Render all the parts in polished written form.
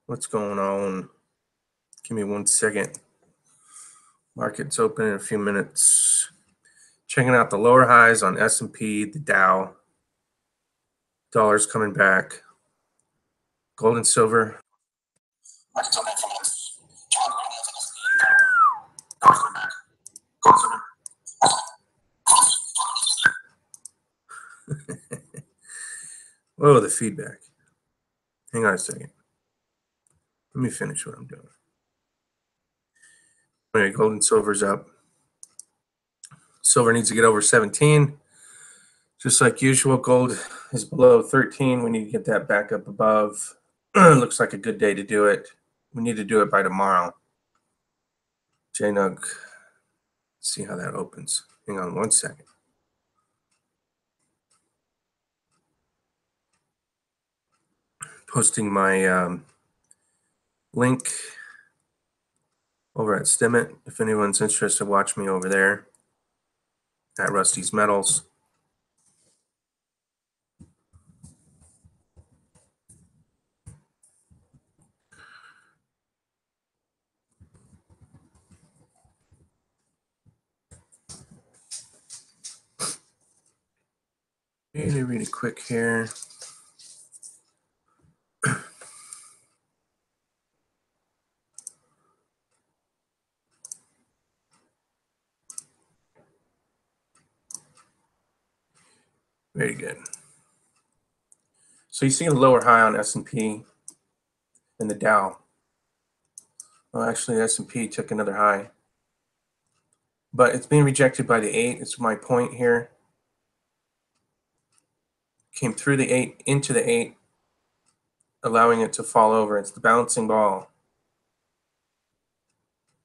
What's going on? Give me 1 second. Market's open in a few minutes. Checking out the lower highs on S&P, the Dow. Dollar's coming back. Gold and silver. Market's open in a few minutes. Dollar's coming back. Gold and silver. Whoa, the feedback. Hang on a second. Let me finish what I'm doing. Anyway, gold and silver's up. Silver needs to get over 17. Just like usual, gold is below 13. We need to get that back up above. Looks like a good day to do it. We need to do it by tomorrow. JNUG. Let's see how that opens. Hang on 1 second. Posting my link over at Steemit. If anyone's interested, watch me over there at rustysmetals. Really quick here. Very good. So you see a lower high on S&P and the Dow. Well, actually, the S&P took another high, but it's being rejected by the 8. It's my point here. Came through the 8 into the 8, allowing it to fall over. It's the bouncing ball.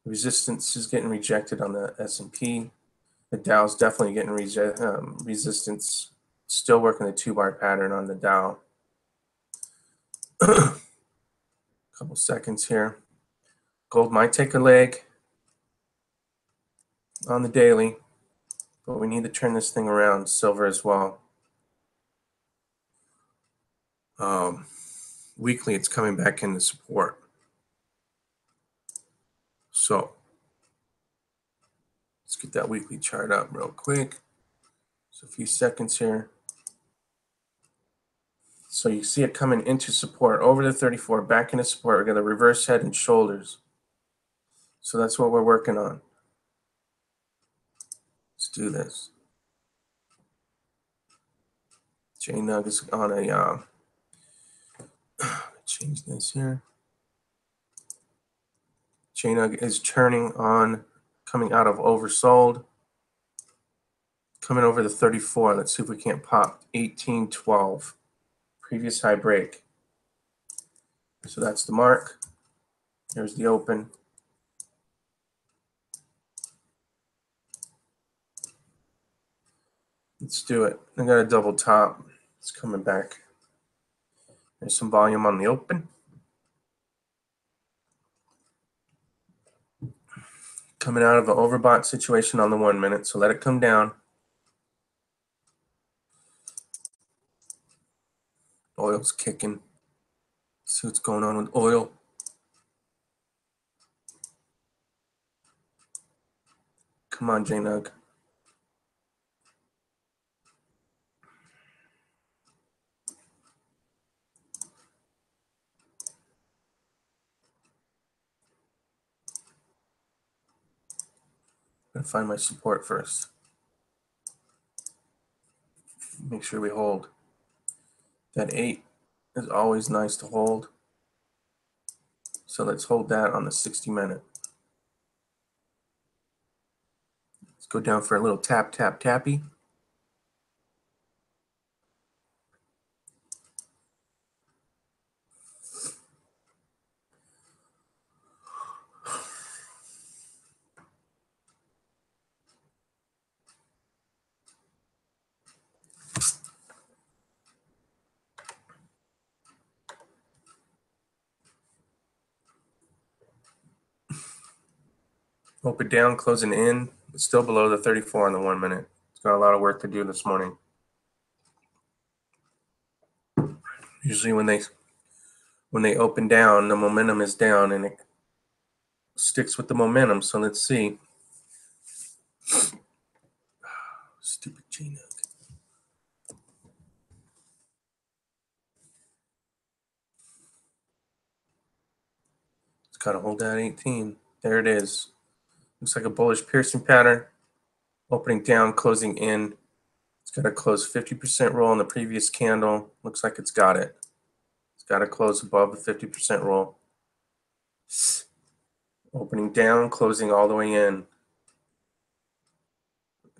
Resistance is getting rejected on the S&P. The Dow is definitely getting resistance. Still working the 2-bar pattern on the Dow. Couple seconds here. Gold might take a leg on the daily, but we need to turn this thing around. Silver as well. Weekly, it's coming back into support. So let's get that weekly chart up real quick. So a few seconds here. So you see it coming into support over the 34, back into support. We're going to reverse head and shoulders. So that's what we're working on. Let's do this. JNUG is on a change this here. JNUG is turning on, coming out of oversold, coming over the 34. Let's see if we can't pop 1812. Previous high break. So that's the mark. There's the open. Let's do it. I got a double top. It's coming back. There's some volume on the open. Coming out of an overbought situation on the 1 minute, so let it come down. Oil's kicking. See what's going on with oil. Come on, JNUG. Gotta find my support first. Make sure we hold. That 8 is always nice to hold. So let's hold that on the 60-minute. Let's go down for a little tap, tap, tappy. Open down, closing in. It's still below the 34 on the 1 minute. It's got a lot of work to do this morning. Usually when when they open down, the momentum is down and it sticks with the momentum. So let's see. Stupid Gina. It's got to hold that 18. There it is. Looks like a bullish piercing pattern. Opening down, closing in. It's got to close 50% roll on the previous candle. Looks like it's got it. It's got to close above the 50% roll. Opening down, closing all the way in.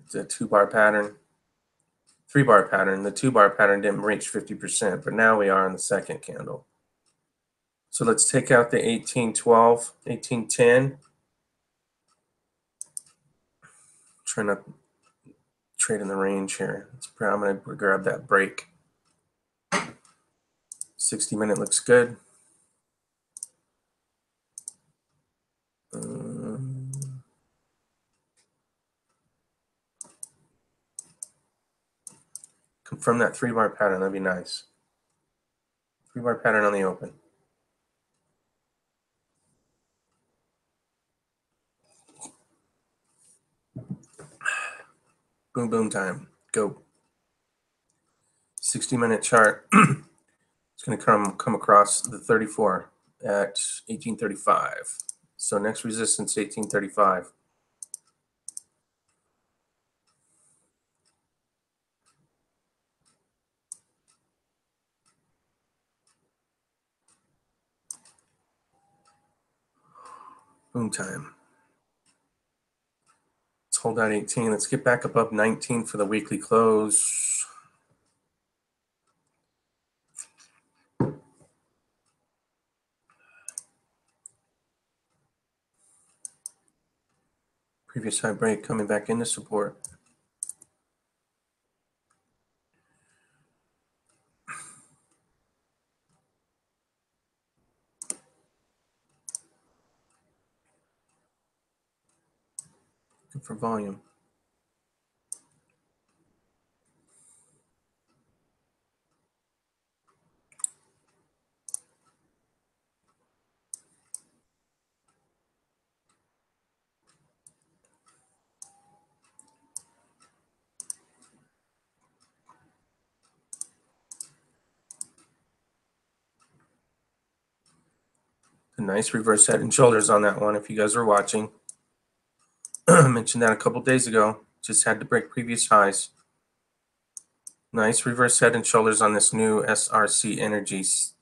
It's a 2-bar pattern. 3-bar pattern. The 2-bar pattern didn't reach 50%, but now we are in the second candle. So let's take out the 1812, 1810. Try not to trade in the range here. I'm going to grab that break. 60-minute looks good. Confirm that 3-bar pattern. That'd be nice. 3-bar pattern on the open. Boom, boom time. Go. 60-minute chart. It's going to come across the 34 at 1835. So next resistance, 1835. Boom time. Let's hold that 18. Let's get back above 19 for the weekly close. Previous high break coming back into support. Looking for volume. A nice reverse head and shoulders on that one if you guys are watching. I mentioned that a couple days ago. Just had to break previous highs. Nice reverse head and shoulders on this new SRC Energies.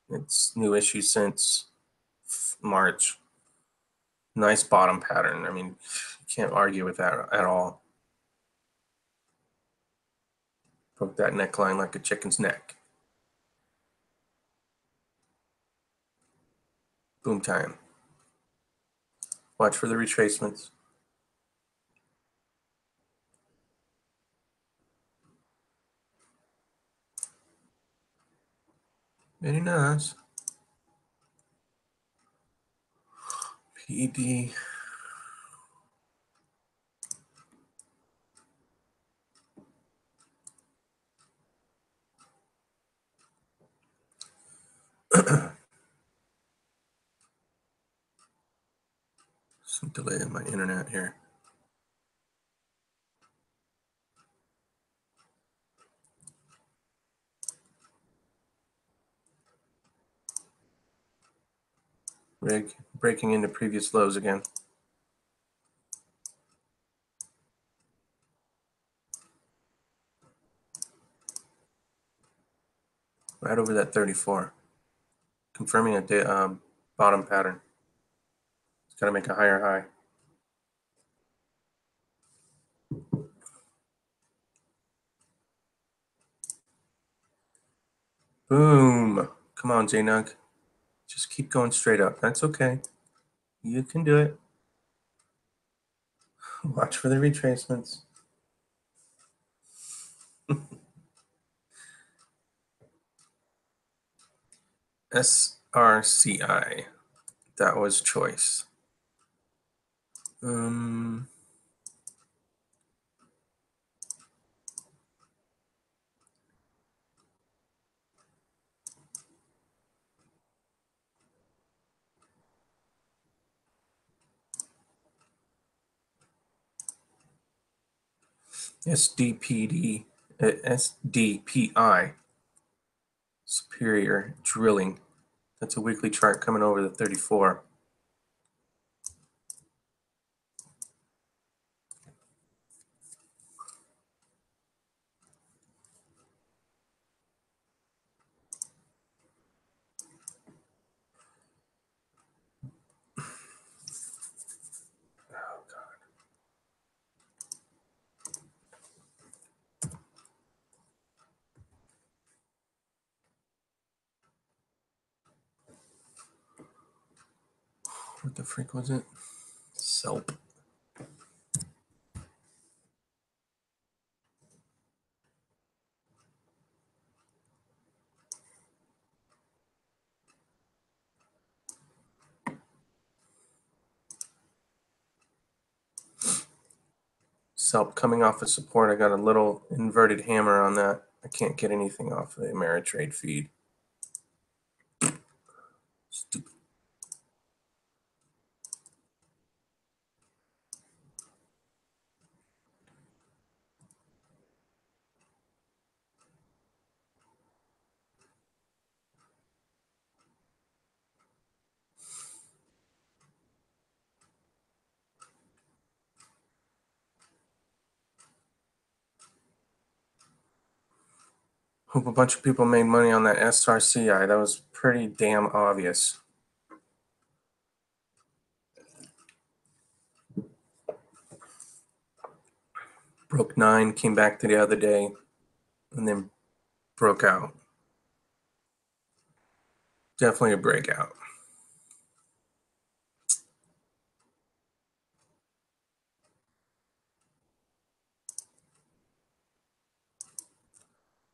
It's new issue since March. Nice bottom pattern. I mean, you can't argue with that at all. Broke that neckline like a chicken's neck. Boom time. Watch for the retracements. Very nice. PED. Some delay in my internet here. Rig breaking into previous lows again. Right over that 34. Confirming a bottom pattern. It's got to make a higher high. Boom. Come on, J-Nug. Just keep going straight up. That's okay. You can do it. Watch for the retracements. SRCI. That was choice. SDPI, Superior Drilling. That's a weekly chart coming over the 34. What the freak was it? Selp. Selp coming off of support. I got a little inverted hammer on that. I can't get anything off of the Ameritrade feed. Stupid. Hope a bunch of people made money on that SRCI. That was pretty damn obvious. Broke 9, came back to the other day, and then broke out. Definitely a breakout.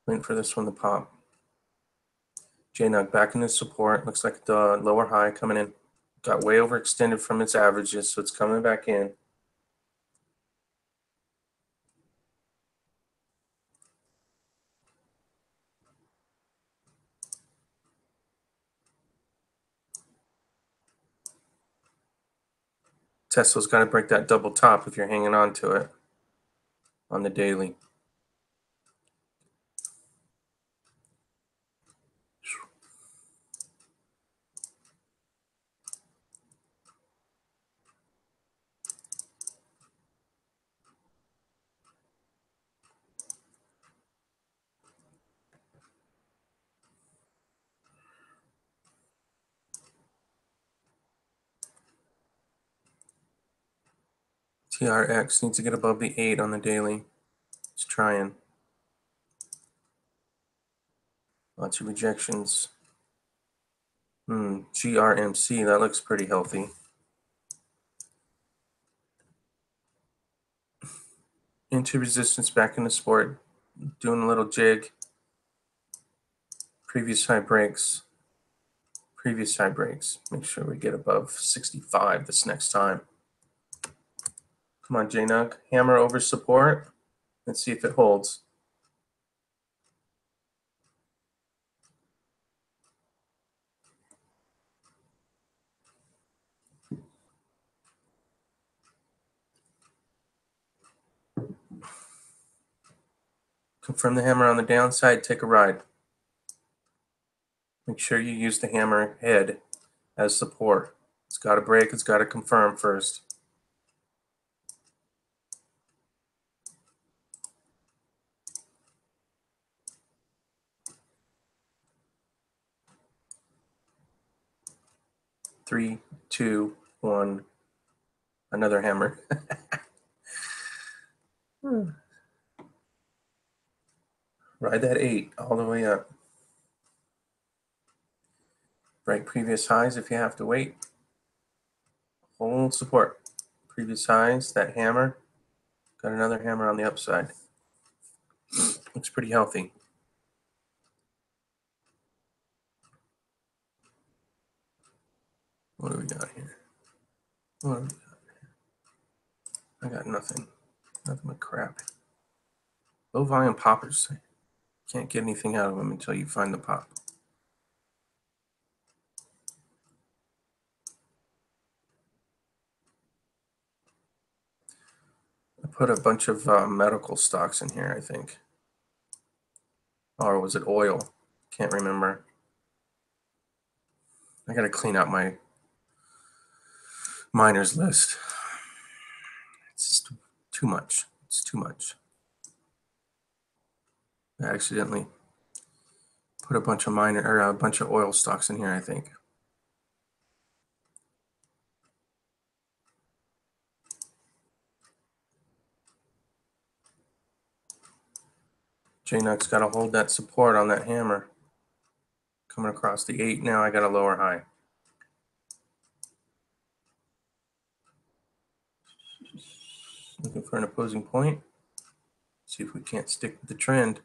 Waiting for this one to pop. JNUG back into support. Looks like the lower high coming in. Got way overextended from its averages, so it's coming back in. Tesla's got to break that double top if you're hanging on to it on the daily. TRX needs to get above the 8 on the daily. It's trying. Lots of rejections. GRMC, that looks pretty healthy. Into resistance, back into support. Doing a little jig. Previous high breaks. Previous high breaks. Make sure we get above 65 this next time. Come on, JNUG. Hammer over support. Let's see if it holds. Confirm the hammer on the downside. Take a ride. Make sure you use the hammer head as support. It's got to break. It's got to confirm first. Three, two, one. Another hammer. Ride that 8 all the way up. Break previous highs if you have to wait. Hold support. Previous highs, that hammer. Got another hammer on the upside. Looks pretty healthy. What do we got here? What do we got here? I got nothing. Nothing but crap. Low volume poppers. Can't get anything out of them until you find the pop. put a bunch of medical stocks in here, I think. Or was it oil? Can't remember. I gotta clean out my miners list. It's just too much. It's too much. I accidentally put a bunch of a bunch of oil stocks in here, I think. JNUX got to hold that support on that hammer. Coming across the 8 now, I got a lower high. Looking for an opposing point. See if we can't stick with the trend.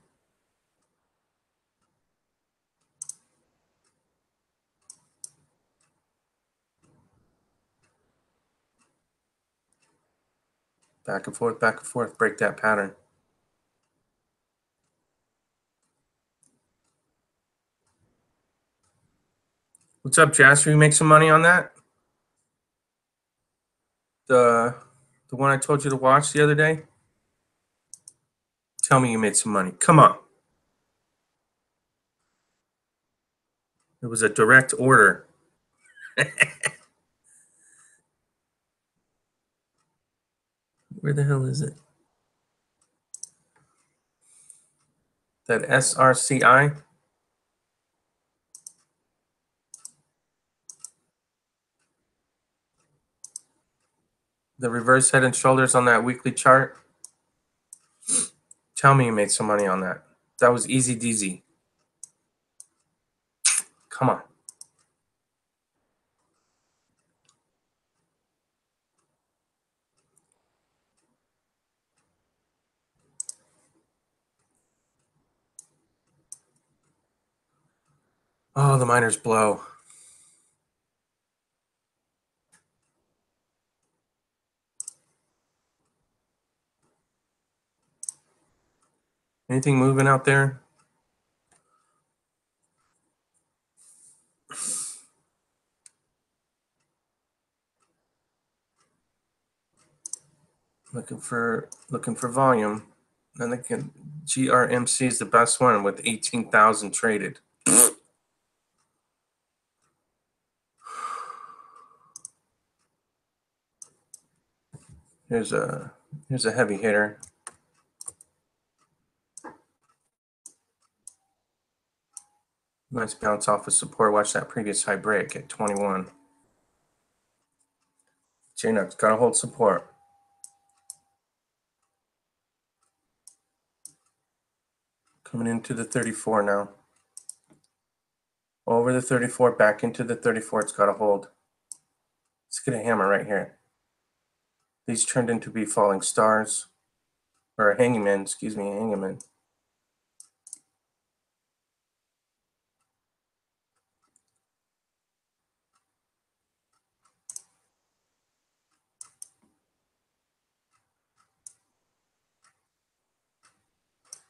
Back and forth, break that pattern. What's up, Jasper? You make some money on that? The one I told you to watch the other day? Tell me you made some money. Come on. It was a direct order. Where the hell is it? That SRCI? The reverse head and shoulders on that weekly chart? Tell me you made some money on that. That was easy deasy. Come on. Oh, the miners blow. Anything moving out there? Looking for volume. And again, GRMC is the best one with 18,000 traded. Here's a heavy hitter. Nice bounce off of support. Watch that previous high break at 21. JNUX got to hold support. Coming into the 34 now. Over the 34, back into the 34. It's got to hold. Let's get a hammer right here. These turned into be falling stars. Or a hangman, excuse me, a hangman.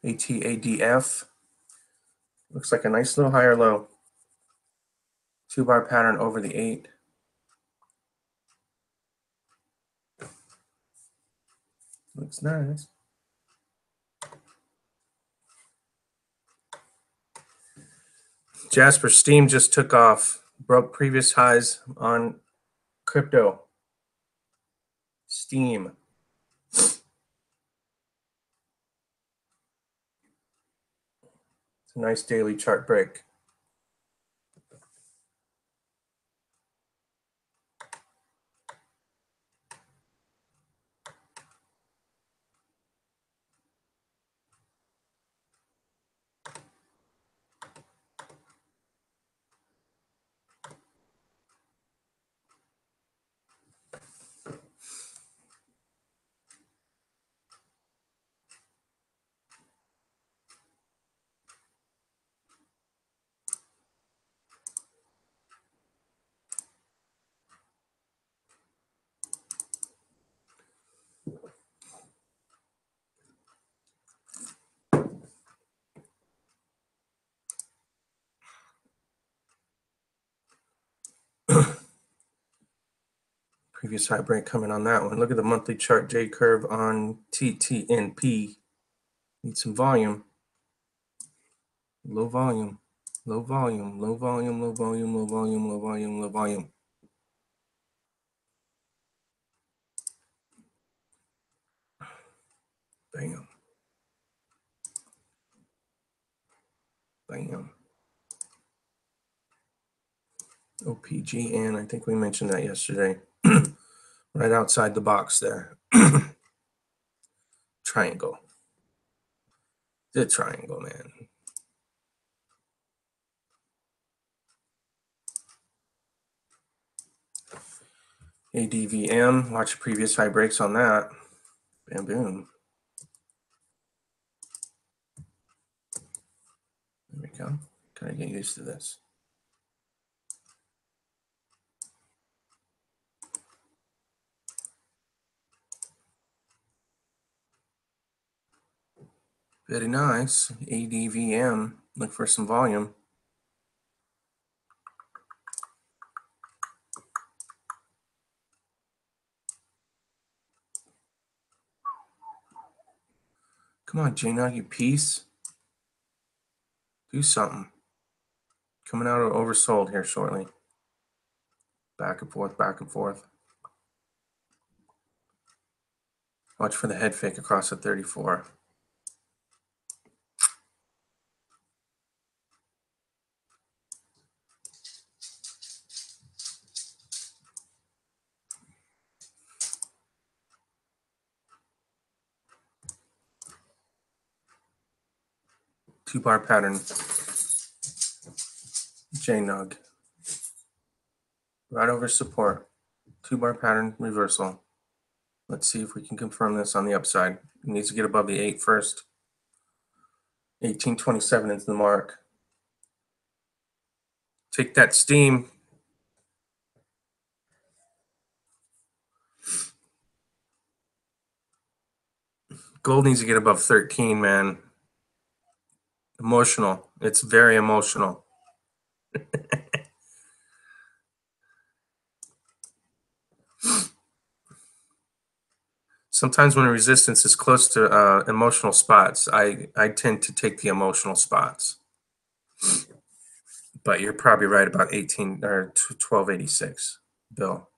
ATADF. Looks like a nice little higher low. 2-bar pattern over the 8. Looks nice. Jasper, Steem just took off. Broke previous highs on crypto. Steem. It's a nice daily chart break. Previous high break coming on that one. Look at the monthly chart J curve on TTNP. Need some volume. Low volume. Low volume. Low volume. Low volume. Low volume. Low volume. Low volume. Bam. Bam. OPGN. I think we mentioned that yesterday. Right outside the box there. Triangle. The triangle, man. ADVM. Watch previous high breaks on that. Bam, boom. There we go. Gotta get used to this. Very nice. ADVM. Look for some volume. Come on, J-Nog, you piece. Do something. Coming out of oversold here shortly. Back and forth, back and forth. Watch for the head fake across the 34. Two-bar pattern. J-Nog. Right over support. Two-bar pattern reversal. Let's see if we can confirm this on the upside. It needs to get above the 8 first. 1827 is the mark. Take that steam. Gold needs to get above 13, man. Emotional. It's very emotional. Sometimes when resistance is close to emotional spots, I tend to take the emotional spots. But you're probably right about 18 or 1286, Bill.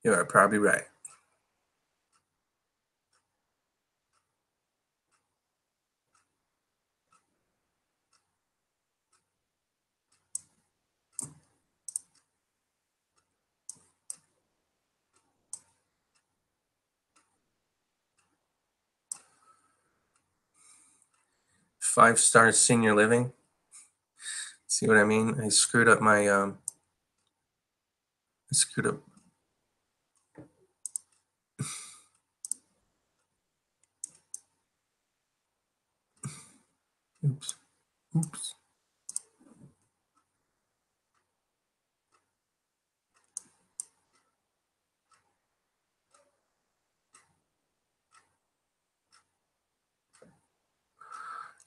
You are probably right. Five-star senior living. See what I mean? I screwed up my oops.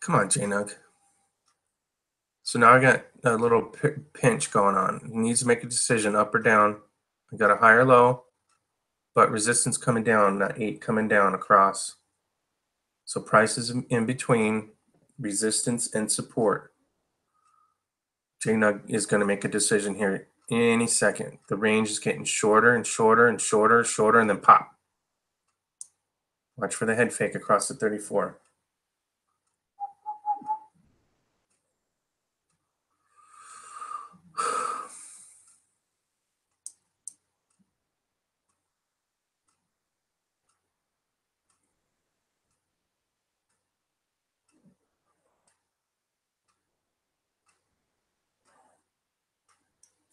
Come on, J-Nug. So now I got a little pinch going on. He needs to make a decision, up or down. I got a higher low, but resistance coming down, not 8 coming down across. So price is in between resistance and support. J-Nug is going to make a decision here any second. The range is getting shorter and shorter and shorter, and then pop. Watch for the head fake across the 34.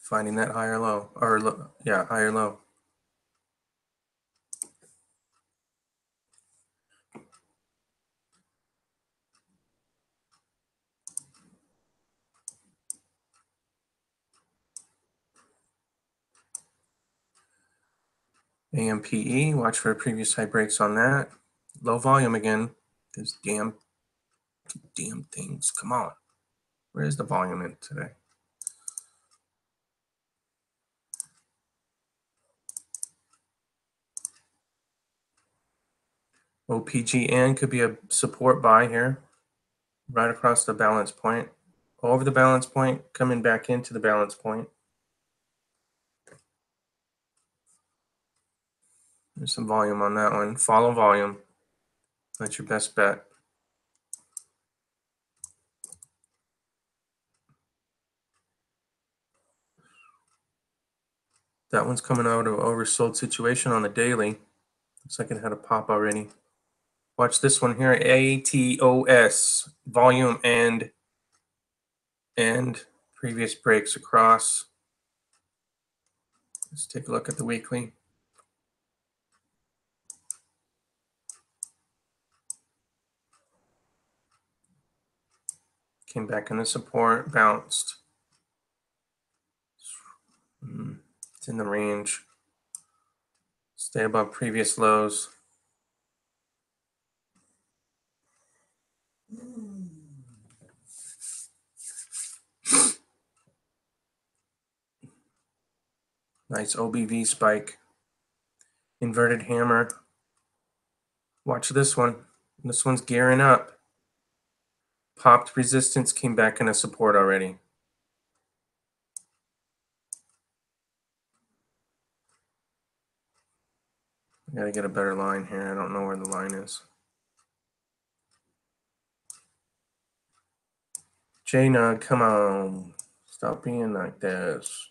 Finding that higher low, or yeah, higher low. AMPE, watch for previous high breaks on that. Low volume again. Those damn things. Come on. Where's the volume in today? OPGN could be a support buy here, right across the balance point, over the balance point, coming back into the balance point. There's some volume on that one. Follow volume. That's your best bet. That one's coming out of oversold situation on the daily. Looks like it had a pop already. Watch this one here, ATOS, volume and previous breaks across. Let's take a look at the weekly. Came back into support, bounced. It's in the range. Stay above previous lows. Nice OBV spike. Inverted hammer. Watch this one. This one's gearing up. Popped resistance, came back into support already. I gotta get a better line here. I don't know where the line is. J-Nug, come on. Stop being like this.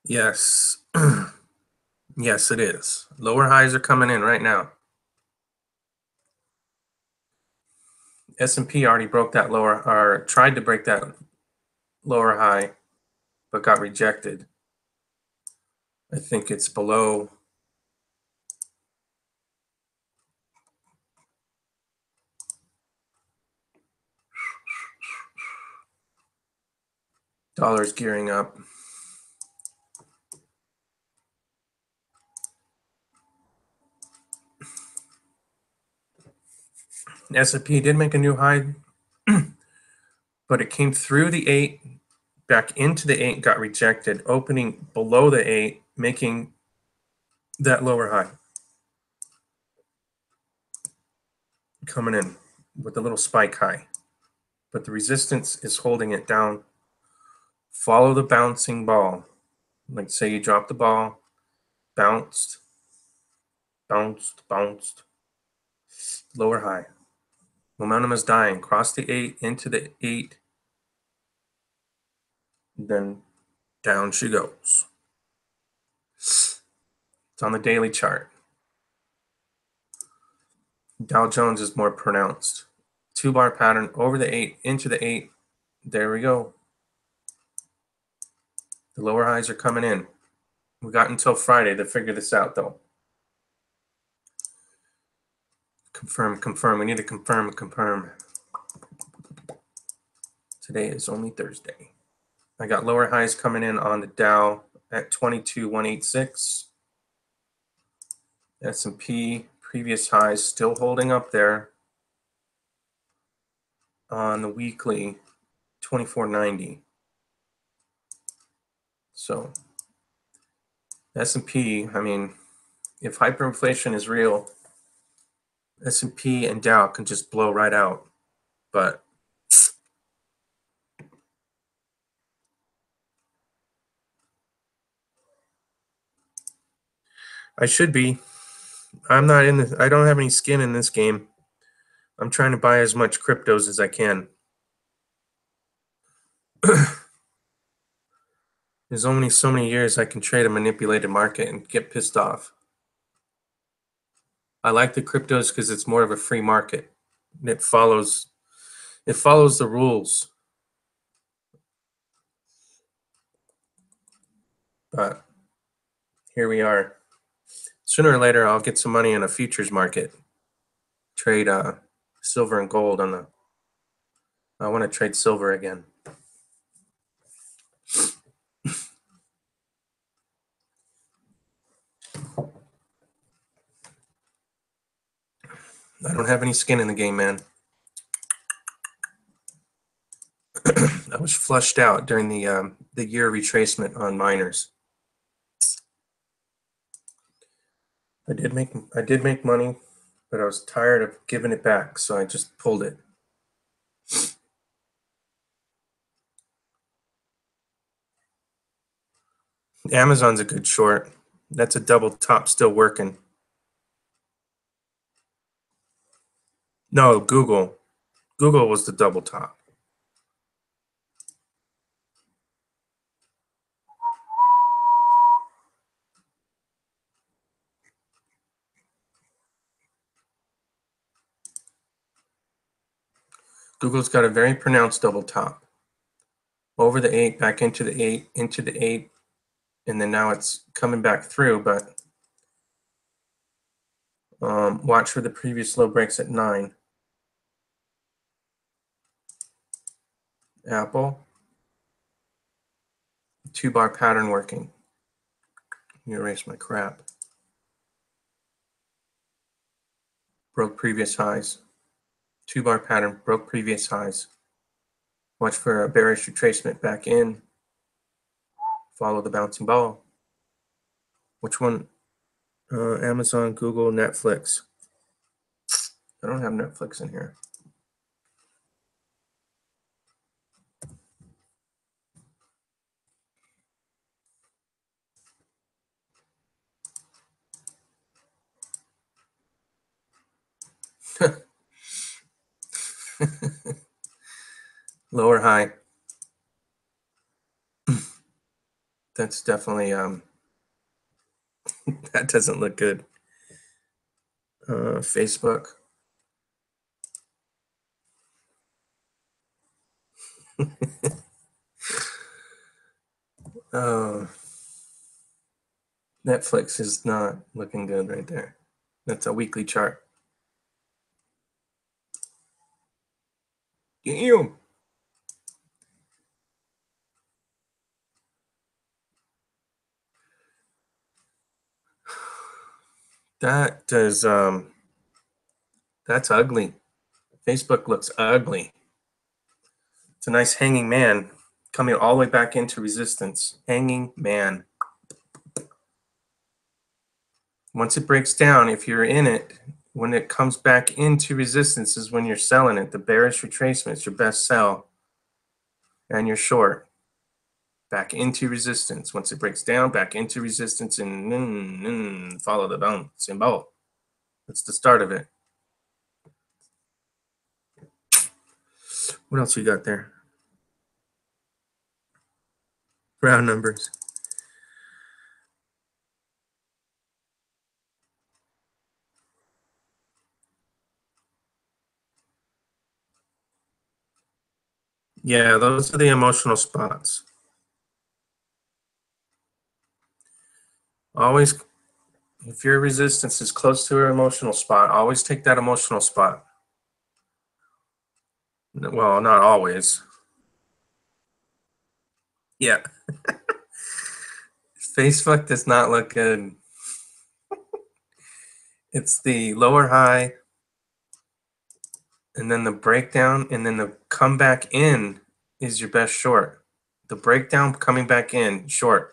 Yes. Yes, it is. Lower highs are coming in right now. S&P already broke that lower, or tried to break that lower high, but got rejected. I think it's below. Dollar's gearing up. S&P did make a new high, but it came through the 8, back into the 8, got rejected, opening below the 8, making that lower high. Coming in with a little spike high. But the resistance is holding it down. Follow the bouncing ball. Like say you drop the ball, bounced, bounced, bounced. Lower high. Momentum is dying. Cross the 8 into the 8. Then down she goes. It's on the daily chart. Dow Jones is more pronounced. 2-bar pattern over the 8, into the 8. There we go. The lower highs are coming in. We got until Friday to figure this out, though. Confirm, confirm. We need to confirm, confirm. Today is only Thursday. I got lower highs coming in on the Dow at 22,186. S&P previous highs still holding up there on the weekly 2490. So S&P, I mean, if hyperinflation is real, S&P and Dow can just blow right out. But I should be. I'm not in the, I don't have any skin in this game. I'm trying to buy as much cryptos as I can. There's only so many years I can trade a manipulated market and get pissed off. I like the cryptos because it's more of a free market. It follows the rules. But here we are. Sooner or later, I'll get some money in a futures market. Trade silver and gold on the. I want to trade silver again. I don't have any skin in the game, man. I was flushed out during the year retracement on miners. I did make money, but I was tired of giving it back, so I just pulled it. Amazon's a good short. That's a double top still working. No, Google. Google was the double top. Google's got a very pronounced double top. Over the 8, back into the 8, into the 8, and then now it's coming back through, but watch for the previous low breaks at 9. Apple. 2-bar pattern working. Let me erase my crap. Broke previous highs. 2-bar pattern, broke previous highs. Watch for a bearish retracement back in. Follow the bouncing ball. Which one? Amazon, Google, Netflix. I don't have Netflix in here. Lower high. That's definitely that doesn't look good. Facebook. Netflix is not looking good right there. That's a weekly chart. Damn. That does that's ugly. Facebook looks ugly. It's a nice hanging man coming all the way back into resistance. Hanging man. Once it breaks down, if you're in it, when it comes back into resistance is when you're selling it. The bearish retracement is your best sell. And you're short. Back into resistance. Once it breaks down, back into resistance and follow the bouncing ball. That's the start of it. What else you got there? Round numbers. Yeah, those are the emotional spots. Always, if your resistance is close to your emotional spot, always take that emotional spot. Well, not always. Yeah. Facebook does not look good. It's the lower high, and then the breakdown, and then the comeback in is your best short. The breakdown coming back in, short.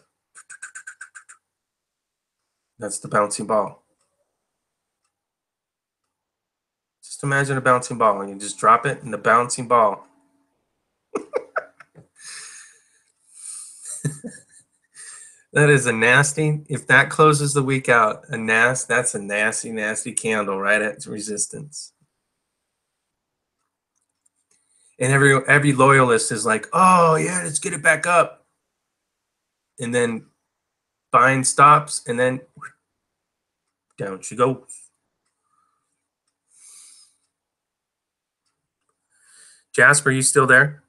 That's the bouncing ball. Just imagine a bouncing ball, and you just drop it, and the bouncing ball. That is a nasty, if that closes the week out, that's a nasty, nasty candle right at resistance. And every loyalist is like, oh yeah, let's get it back up. And then buying stops, and then down she goes. Jasper, you still there?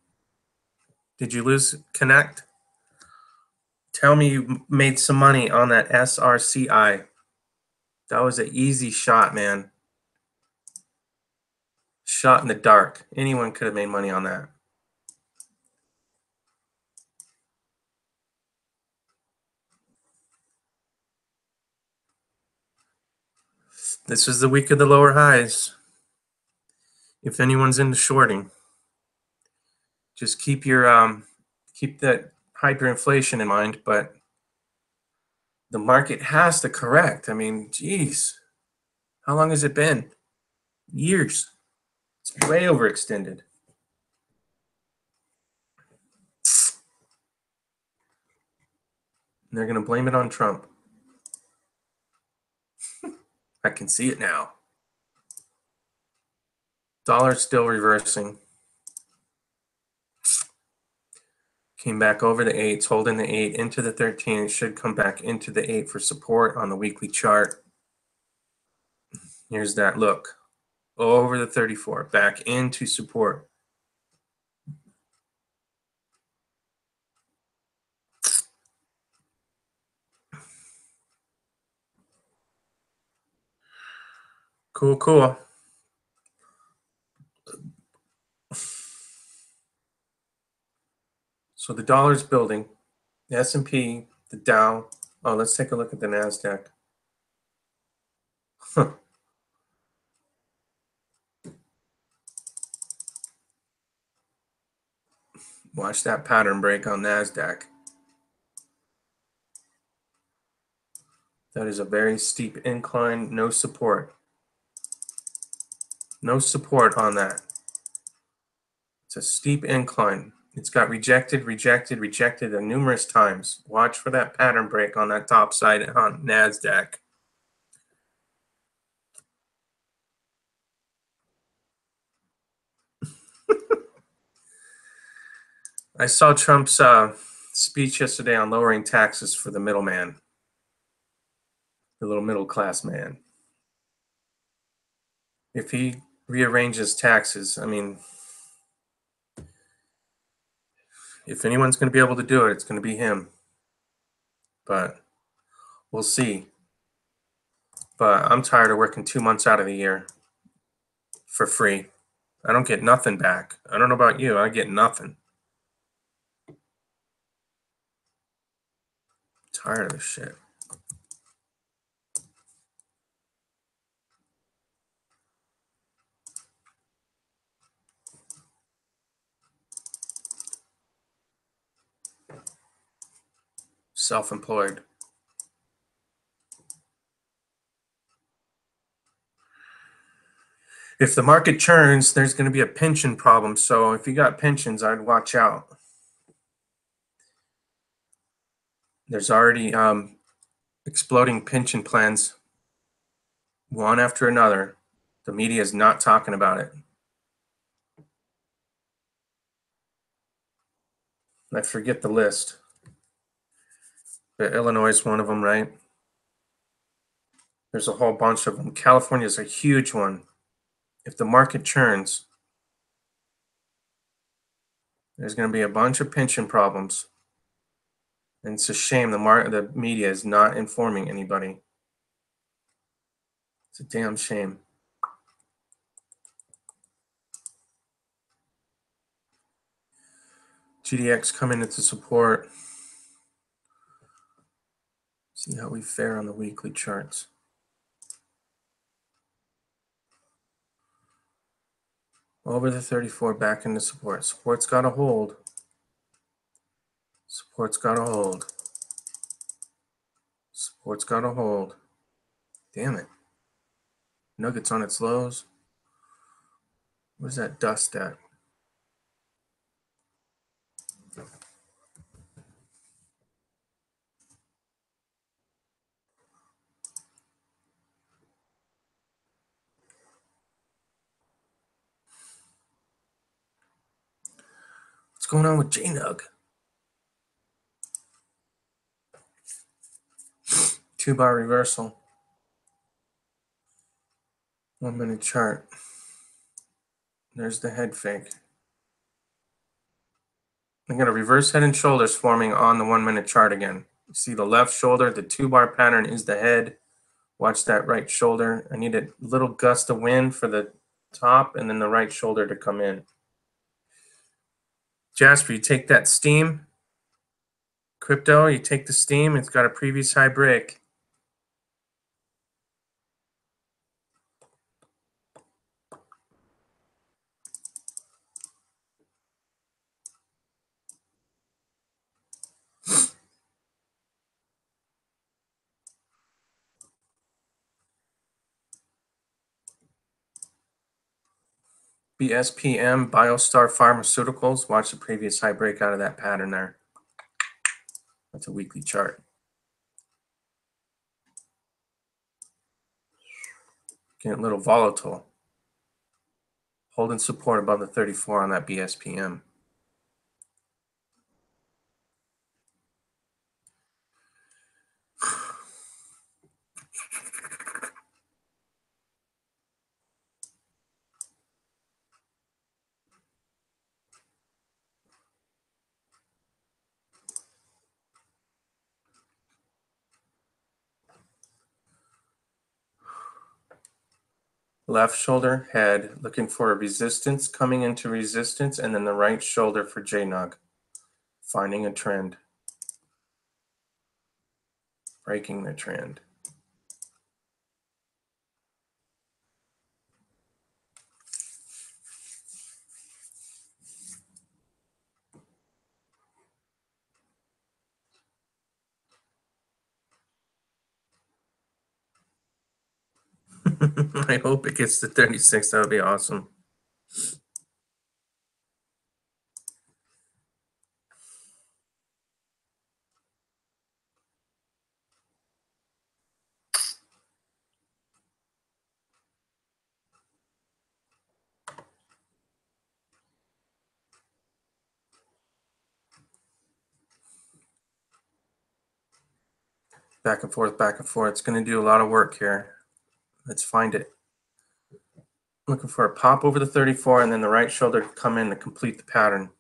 Did you lose connect? Tell me you made some money on that SRCI. That was an easy shot, man. Shot in the dark. Anyone could have made money on that. This was the week of the lower highs. If anyone's into shorting, just keep your keep that hyperinflation in mind, but the market has to correct. I mean, geez, how long has it been? Years. It's way overextended. And they're going to blame it on Trump. I can see it now. Dollar's still reversing. Came back over the 8s, holding the 8 into the 13. It should come back into the 8 for support on the weekly chart. Here's that look. Over the 34, back into support. Cool, cool. So the dollar's building. The S&P, the Dow. Oh, let's take a look at the NASDAQ. Watch that pattern break on NASDAQ. That is a very steep incline, no support. No support on that. It's a steep incline. It's got rejected, rejected, rejected numerous times. Watch for that pattern break on that top side on NASDAQ. I saw Trump's speech yesterday on lowering taxes for the middleman, the little middle class man. If he rearranges taxes, I mean, if anyone's going to be able to do it, it's going to be him. But we'll see. But I'm tired of working 2 months out of the year for free. I don't get nothing back. I don't know about you. I get nothing. Tired of this shit. Self-employed. If the market churns, there's going to be a pension problem. So if you got pensions, I'd watch out. There's already exploding pension plans, one after another. The media is not talking about it. I forget the list. But Illinois is one of them, right? There's a whole bunch of them. California is a huge one. If the market churns, there's going to be a bunch of pension problems. And it's a shame the media is not informing anybody. It's a damn shame. GDX coming into support. See how we fare on the weekly charts. Over the 34, back into support. Support's got to hold. Support's got to hold. Support's got to hold. Damn it. Nuggets on its lows. Where's that dust at? What's going on with JNUG? 2-bar reversal. 1 minute chart. There's the head fake. I'm going to reverse head and shoulders forming on the 1 minute chart again. You see the left shoulder, the 2-bar pattern is the head. Watch that right shoulder. I need a little gust of wind for the top and then the right shoulder to come in. Jasper, you take that steam. Crypto, you take the steam. It's got a previous high break. BSPM, Biostar Pharmaceuticals. Watch the previous high break out of that pattern there. That's a weekly chart. Getting a little volatile. Holding support above the 34 on that BSPM. Left shoulder head looking for a resistance, coming into resistance, and then the right shoulder for JNUG. Finding a trend. Breaking the trend. I hope it gets to 36. That would be awesome. Back and forth, back and forth. It's going to do a lot of work here. Let's find it. Looking for a pop over the 34 and then the right shoulder to come in to complete the pattern.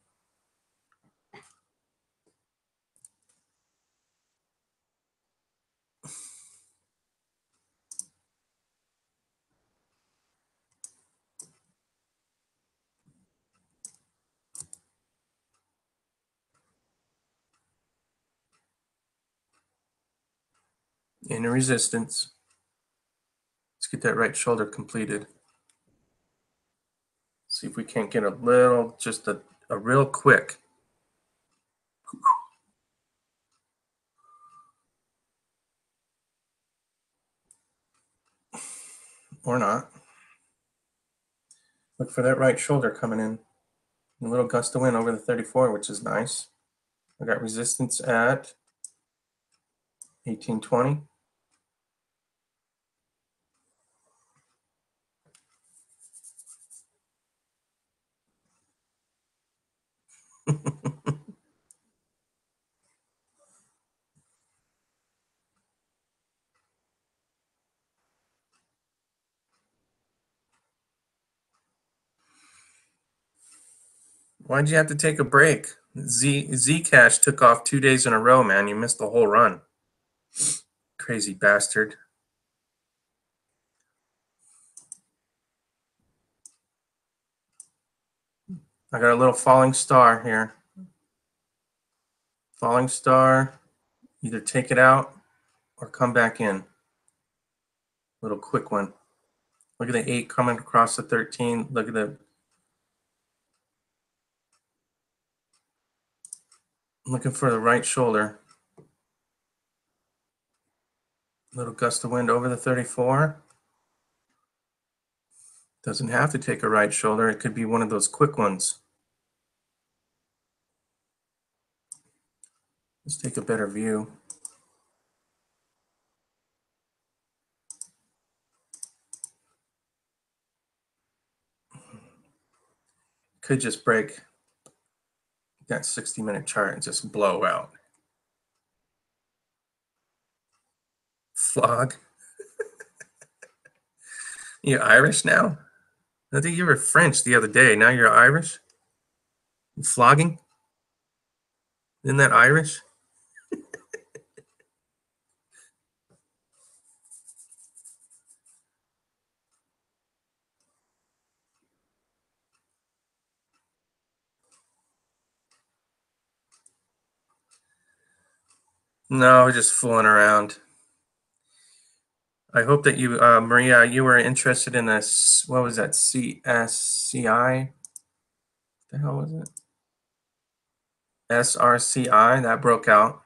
In a resistance. Let's get that right shoulder completed. See if we can't get a little, just a real quick. Or not. Look for that right shoulder coming in. A little gust of wind over the 34, which is nice. I got resistance at 1820. Why'd you have to take a break? Zcash took off 2 days in a row, man. You missed the whole run. Crazy bastard. I got a little falling star here. Falling star, either take it out or come back in. Little quick one. Look at the 8 coming across the 13. Look at the, looking for the right shoulder. Little gust of wind over the 34. Doesn't have to take a right shoulder. It could be one of those quick ones. Let's take a better view. Could just break that 60-minute chart and just blow out. Flog. You're Irish now? I think you were French the other day. Now you're Irish? You flogging? Isn't that Irish? No, just fooling around. I hope that you, Maria, you were interested in this. What was that? CSCI? What the hell was it? SRCI. That broke out.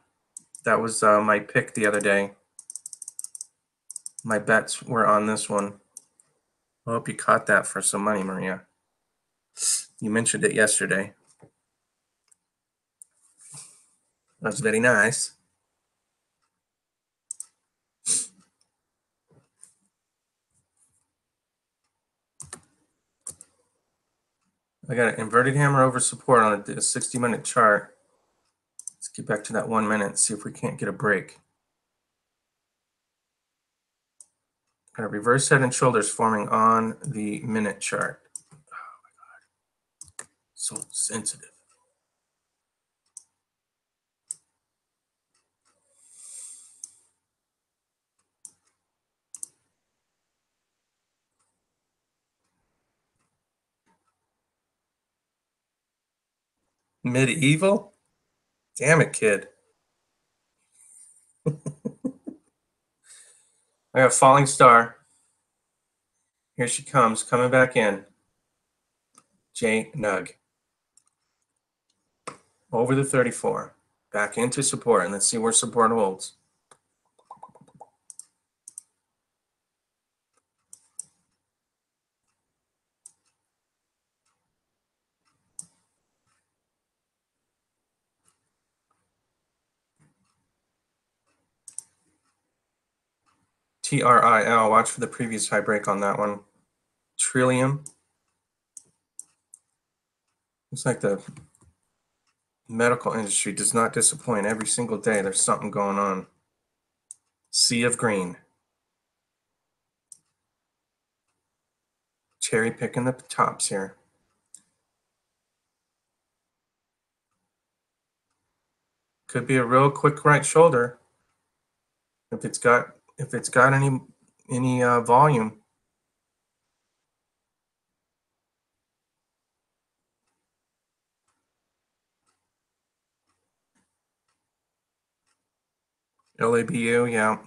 That was my pick the other day. My bets were on this one. I hope you caught that for some money, Maria. You mentioned it yesterday. That's very nice. I got an inverted hammer over support on a 60-minute chart. Let's get back to that 1 minute, see if we can't get a break. Got a reverse head and shoulders forming on the minute chart. Oh my God, so sensitive. Medieval? Damn it, kid. I got falling star. Here she comes, coming back in. J Nug. Over the 34. Back into support, and let's see where support holds. TRIL. Watch for the previous high break on that one. Trillium. Looks like the medical industry does not disappoint. Every single day there's something going on. Sea of green. Cherry picking the tops here. Could be a real quick right shoulder if it's got any volume. LABU, yeah.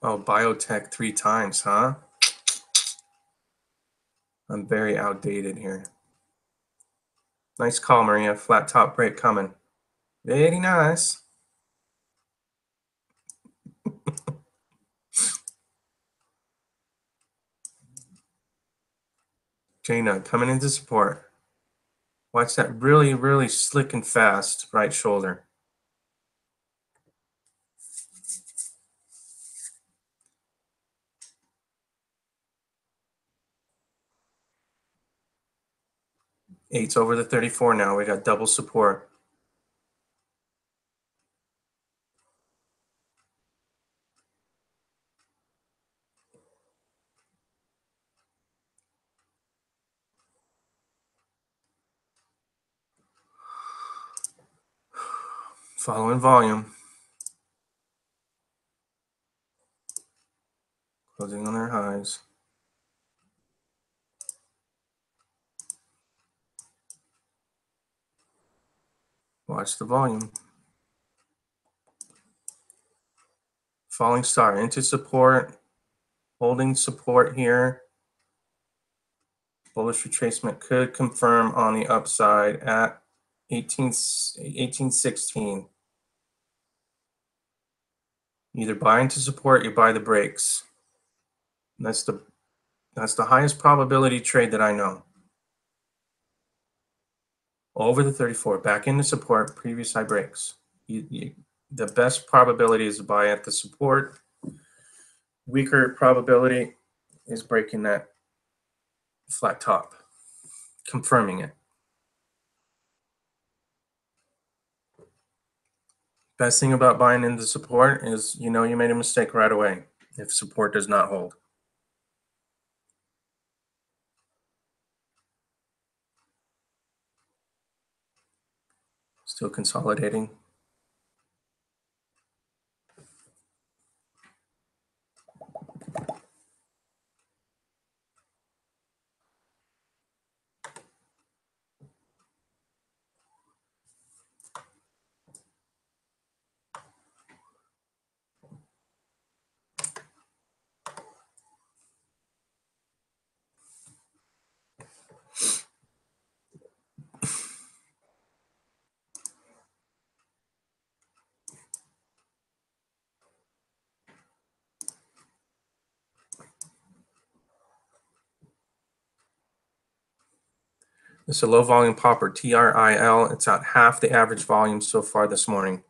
Oh, biotech 3 times, huh? I'm very outdated here. Nice call, Maria. Flat top break coming. Very nice. Jaina coming into support. Watch that really, really slick and fast right shoulder. Eight's over the 34 now. We got double support. Following volume. Closing on their highs. Watch the volume. Falling star into support. Holding support here. Bullish retracement could confirm on the upside at 1816. Either buy into support, you buy the breaks. That's the highest probability trade that I know. Over the 34, back into support, previous high breaks. The best probability is to buy at the support. Weaker probability is breaking that flat top, confirming it. Best thing about buying into support is you know you made a mistake right away if support does not hold. Still consolidating. It's a low volume popper, TRIL. It's at half the average volume so far this morning.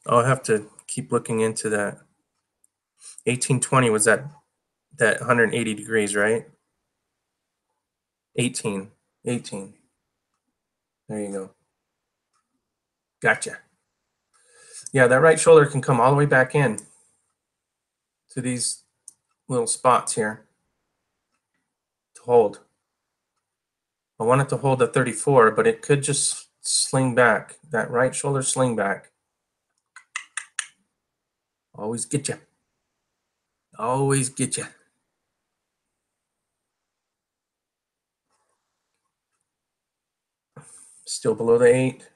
I'll have to keep looking into that. 1820 was that 180 degrees, right? 18. There you go. Gotcha. Yeah, that right shoulder can come all the way back in to these little spots here to hold. I want it to hold at 34, but it could just sling back. That right shoulder sling back. Always get you. Always get you. Still below the 8.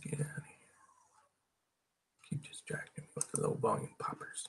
Get out of here. Keep distracting me with the low volume poppers.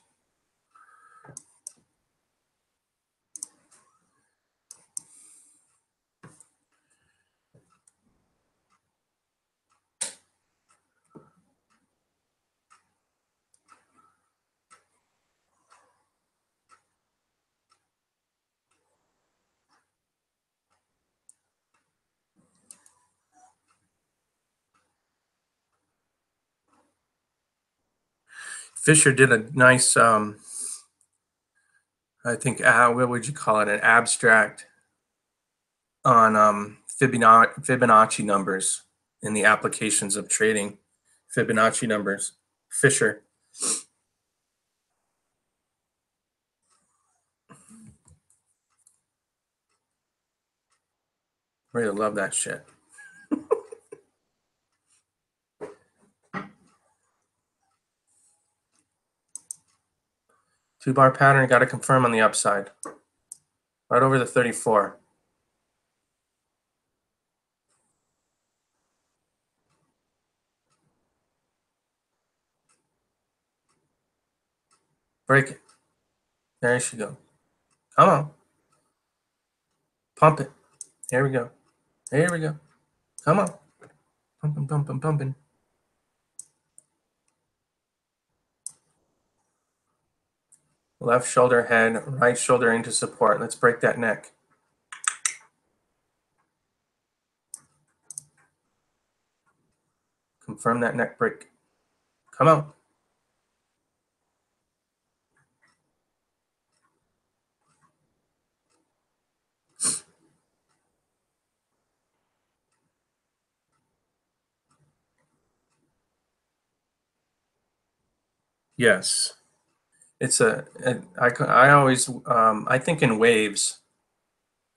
Fisher did a nice, I think, what would you call it? An abstract on Fibonacci numbers in the applications of trading. Fibonacci numbers. Fisher. Really love that shit. Two-bar pattern, got to confirm on the upside. Right over the 34. Break it. There she go. Come on. Pump it. Here we go. Here we go. Come on. Pumping, pumping, pumping. Left shoulder head, right shoulder into support. Let's break that neck. Confirm that neck break. Come on. Yes. It's I always, I think in waves.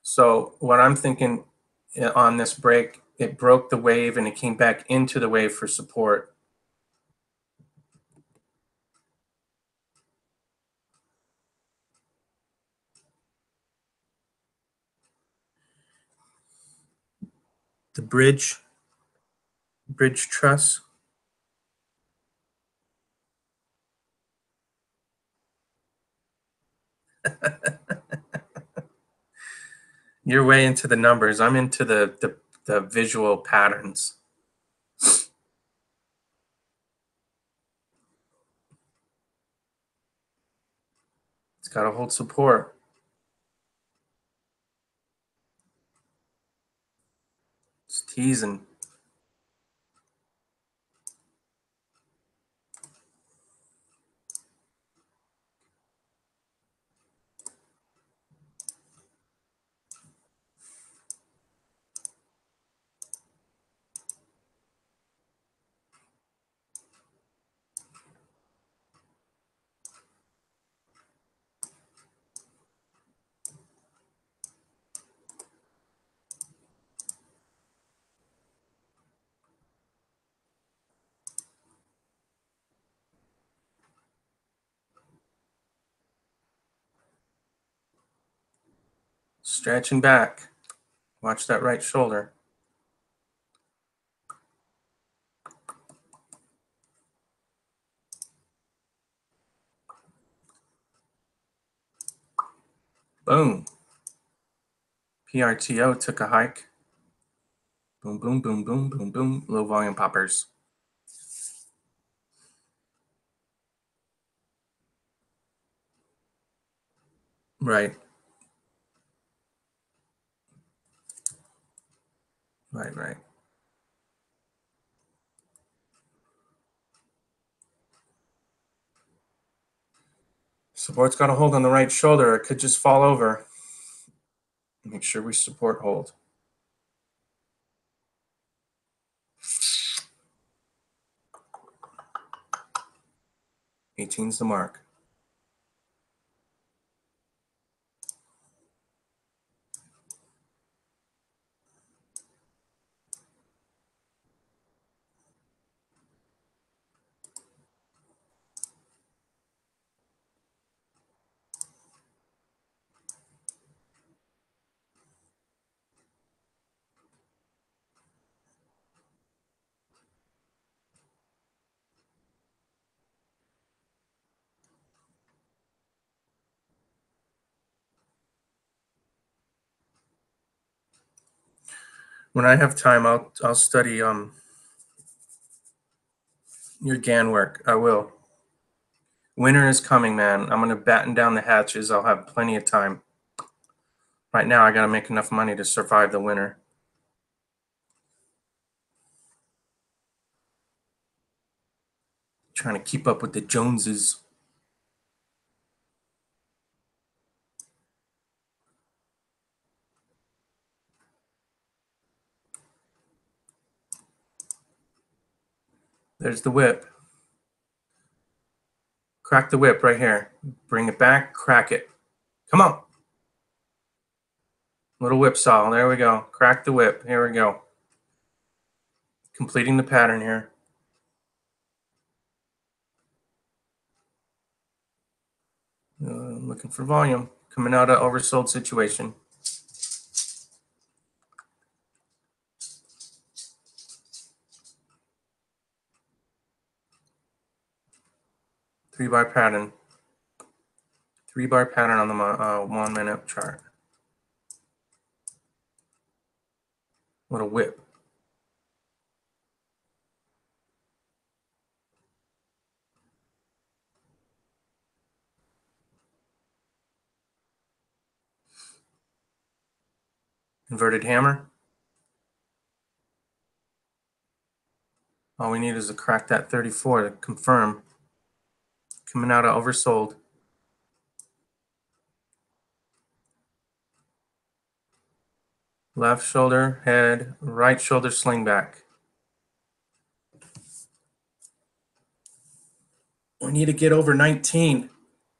So what I'm thinking on this break, it broke the wave and it came back into the wave for support. The bridge truss. You're way into the numbers. I'm into the visual patterns. It's got to hold support. It's teasing. Stretching back. Watch that right shoulder. Boom. PRTO took a hike. Boom, boom, boom, boom, boom, boom. Low volume poppers. Right. Right. Support's got a hold on the right shoulder. It could just fall over. Make sure we support hold. 18's the mark. When I have time, I'll study your GAN work. I will. Winter is coming, man. I'm gonna batten down the hatches. I'll have plenty of time. Right now, I gotta make enough money to survive the winter. Trying to keep up with the Joneses. There's the whip. Crack the whip right here. Bring it back, crack it. Come on. Little whipsaw. There we go. Crack the whip. Here we go. Completing the pattern here. Looking for volume. Coming out of oversold situation. Three-bar pattern. Three-bar pattern on the 1 minute chart. What a whip. Inverted hammer. All we need is to crack that 34 to confirm. Coming out of oversold. Left shoulder, head, right shoulder, sling back. We need to get over 19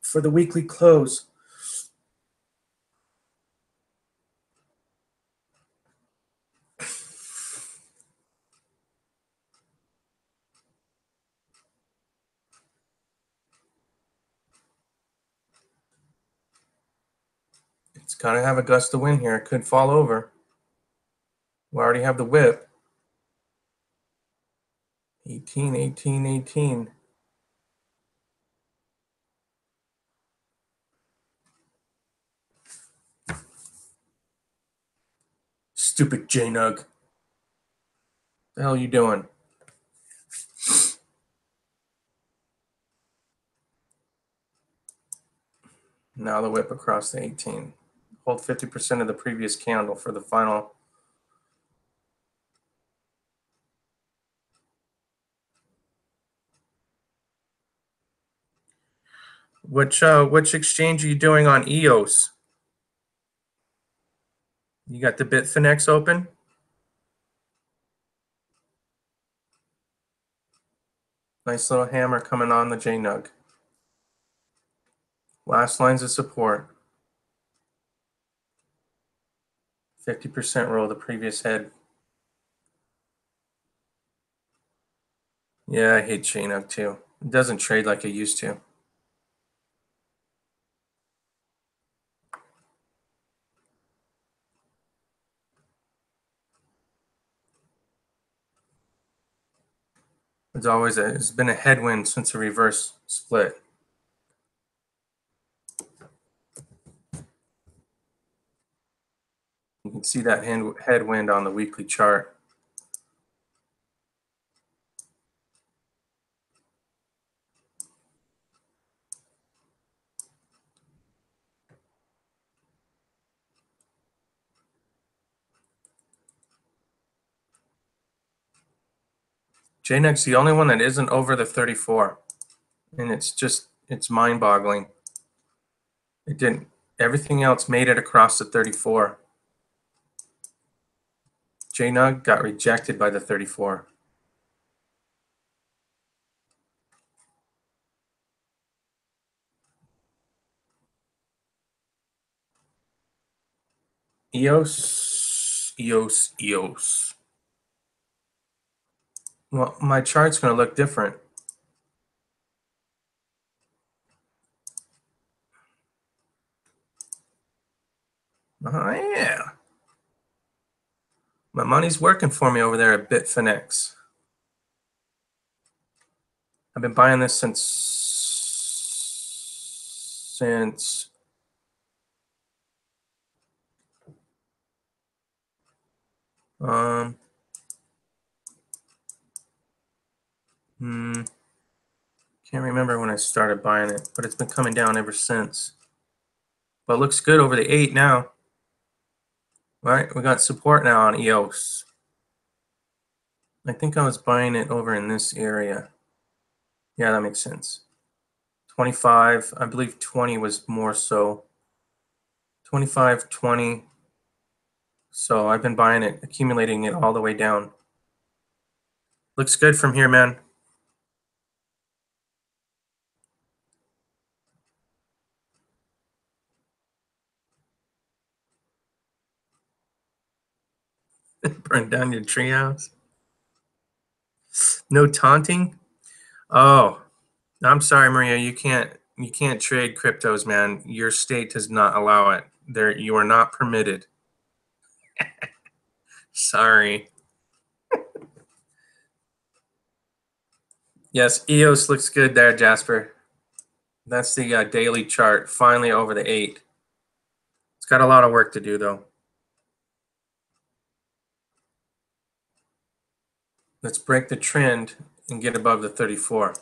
for the weekly close. It's got to have a gust of wind here. It could fall over. We already have the whip. 18, 18, 18. Stupid J-Nug. The hell are you doing? Now the whip across the 18. Hold 50% of the previous candle for the final. Which exchange are you doing on EOS? You got the Bitfinex open? Nice little hammer coming on the J-Nug. Last lines of support. 50% roll the previous head. Yeah, I hate J-Nug too. It doesn't trade like it used to. It's been a headwind since a reverse split. You can see that headwind on the weekly chart. JNUG's the only one that isn't over the 34. And it's mind-boggling. It didn't, everything else made it across the 34. JNUG got rejected by the 34. EOS. Well, my chart's going to look different. Oh, yeah. My money's working for me over there at Bitfinex. I've been buying this since can't remember when I started buying it, but it's been coming down ever since. But it looks good over the 8 now. All right, we got support now on EOS. I think I was buying it over in this area. Yeah, that makes sense. 25, I believe 20 was more so. 25, 20. So I've been buying it, accumulating it all the way down. Looks good from here, man. Burn down your treehouse. No taunting. Oh, I'm sorry, Maria. You can't trade cryptos, man. Your state does not allow it. There, you are not permitted. Sorry. Yes, EOS looks good there, Jasper. That's the daily chart. Finally over the 8. It's got a lot of work to do, though. Let's break the trend and get above the 34.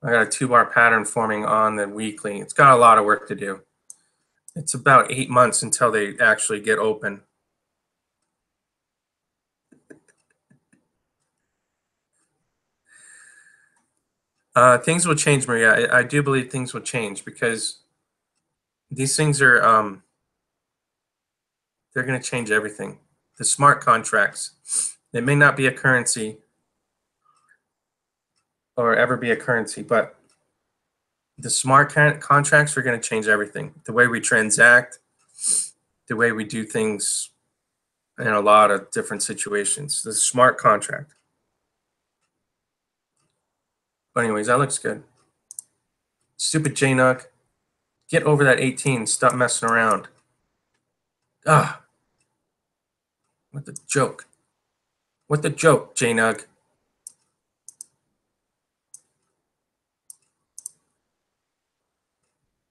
I got a 2-bar pattern forming on the weekly. It's got a lot of work to do. It's about 8 months until they actually get open. Things will change, Maria. I do believe things will change because these things are they're going to change everything. The smart contracts, they may not be a currency or ever be a currency, but the smart contracts are going to change everything. The way we transact, the way we do things in a lot of different situations. The smart contract. But anyways, that looks good. Stupid JNUG. Get over that 18. Stop messing around. Ah. What the joke? What the joke, JNUG?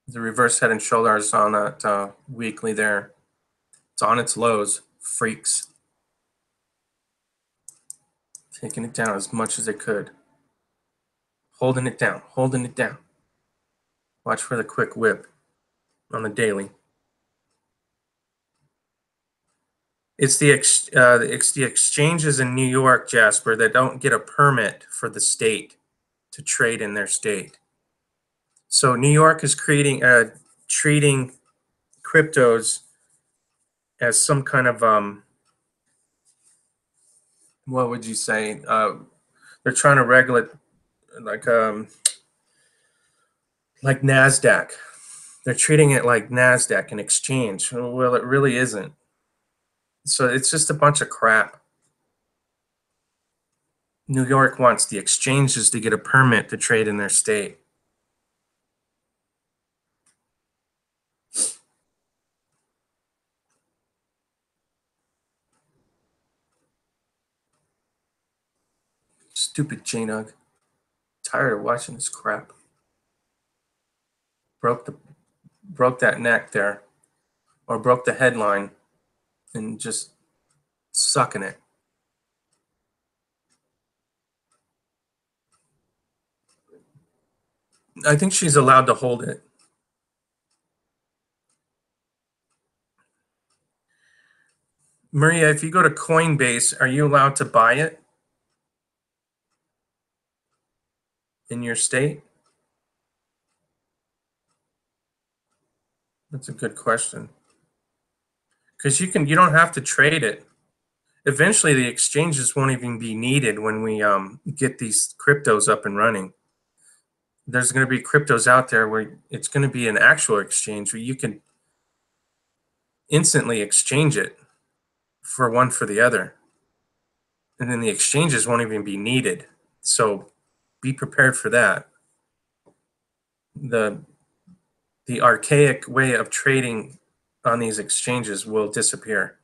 The reverse head and shoulders on that weekly there. It's on its lows. Freaks. Taking it down as much as it could. Holding it down. Holding it down. Watch for the quick whip on the daily. It's the exchanges in New York, Jasper, that don't get a permit for the state to trade in their state. So New York is treating cryptos as some kind of what would you say? They're trying to regulate like NASDAQ. They're treating it like NASDAQ, an exchange. Well, it really isn't. So it's just a bunch of crap. New York wants the exchanges to get a permit to trade in their state. Stupid JNUG. Tired of watching this crap. Broke that neck there, or broke the headline, and just sucking it. I think she's allowed to hold it. Maria, if you go to Coinbase, are you allowed to buy it? in your state? That's a good question. Because you don't have to trade it. Eventually, the exchanges won't even be needed when we get these cryptos up and running. There's going to be cryptos out there where it's going to be an actual exchange where you can instantly exchange it for one for the other. And then the exchanges won't even be needed. So be prepared for that. The archaic way of trading on these exchanges will disappear.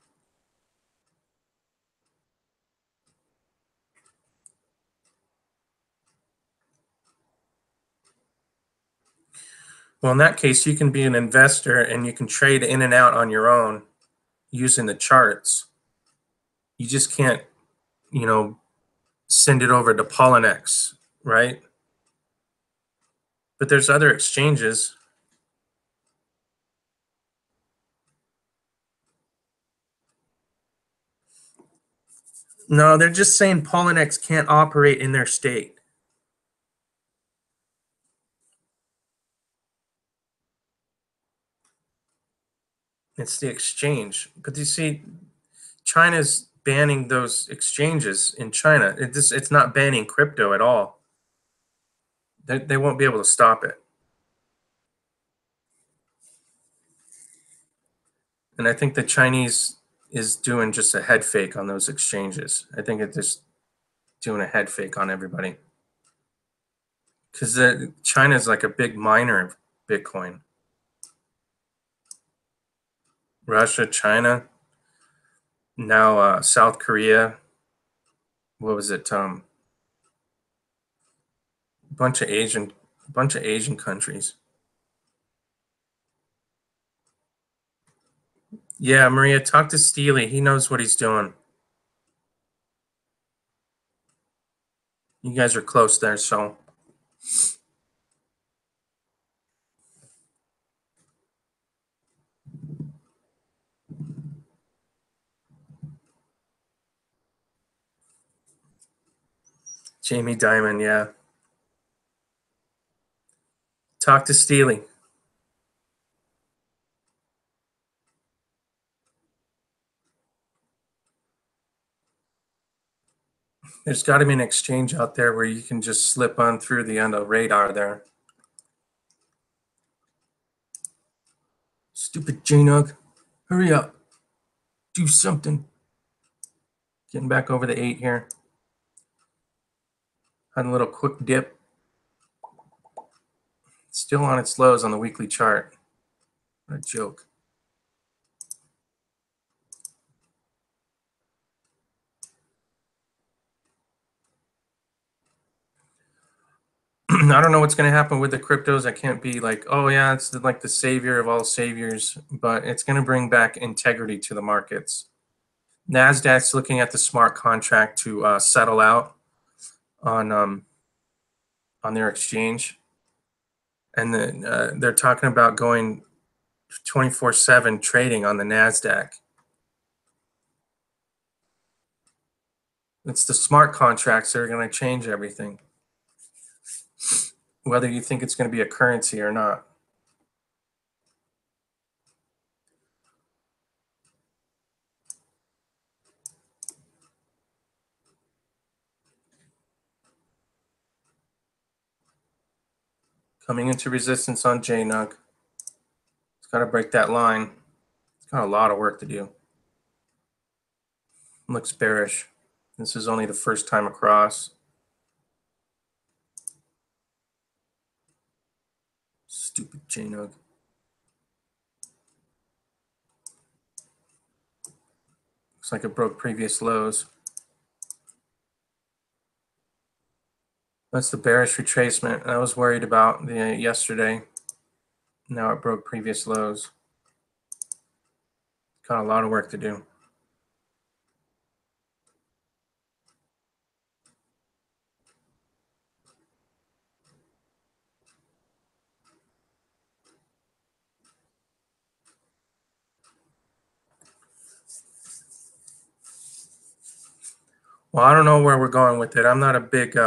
Well, in that case, you can be an investor and you can trade in and out on your own using the charts. You just can't, send it over to Polynex, right? But there's other exchanges. No, they're just saying Polynex can't operate in their state. It's the exchange. But you see, China's banning those exchanges in China. It's not banning crypto at all. They won't be able to stop it. And I think the Chinese is doing just a head fake on those exchanges. I think it's just doing a head fake on everybody. Because China's like a big miner of Bitcoin. Russia, China, now South Korea. What was it? Bunch of Asian countries. Yeah, Maria, talk to Steely. He knows what he's doing. You guys are close there, so. Jamie Dimon, yeah. Talk to Steely. There's got to be an exchange out there where you can just slip on through the end of radar there. Stupid J-Nug. Hurry up. Do something. Getting back over the 8 here. Had a little quick dip. Still on its lows on the weekly chart. What a joke. I don't know what's going to happen with the cryptos. I can't be like, oh yeah, it's like the savior of all saviors, but it's going to bring back integrity to the markets. NASDAQ's looking at the smart contract to settle out on their exchange, and then they're talking about going 24/7 trading on the NASDAQ. It's the smart contracts that are going to change everything, whether you think it's going to be a currency or not. Coming into resistance on JNUG. It's got to break that line. It's got a lot of work to do. Looks bearish. This is only the first time across. Stupid JNUG. Looks like it broke previous lows. That's the bearish retracement I was worried about yesterday. Now it broke previous lows. Got a lot of work to do. Well, I don't know where we're going with it. I'm not a big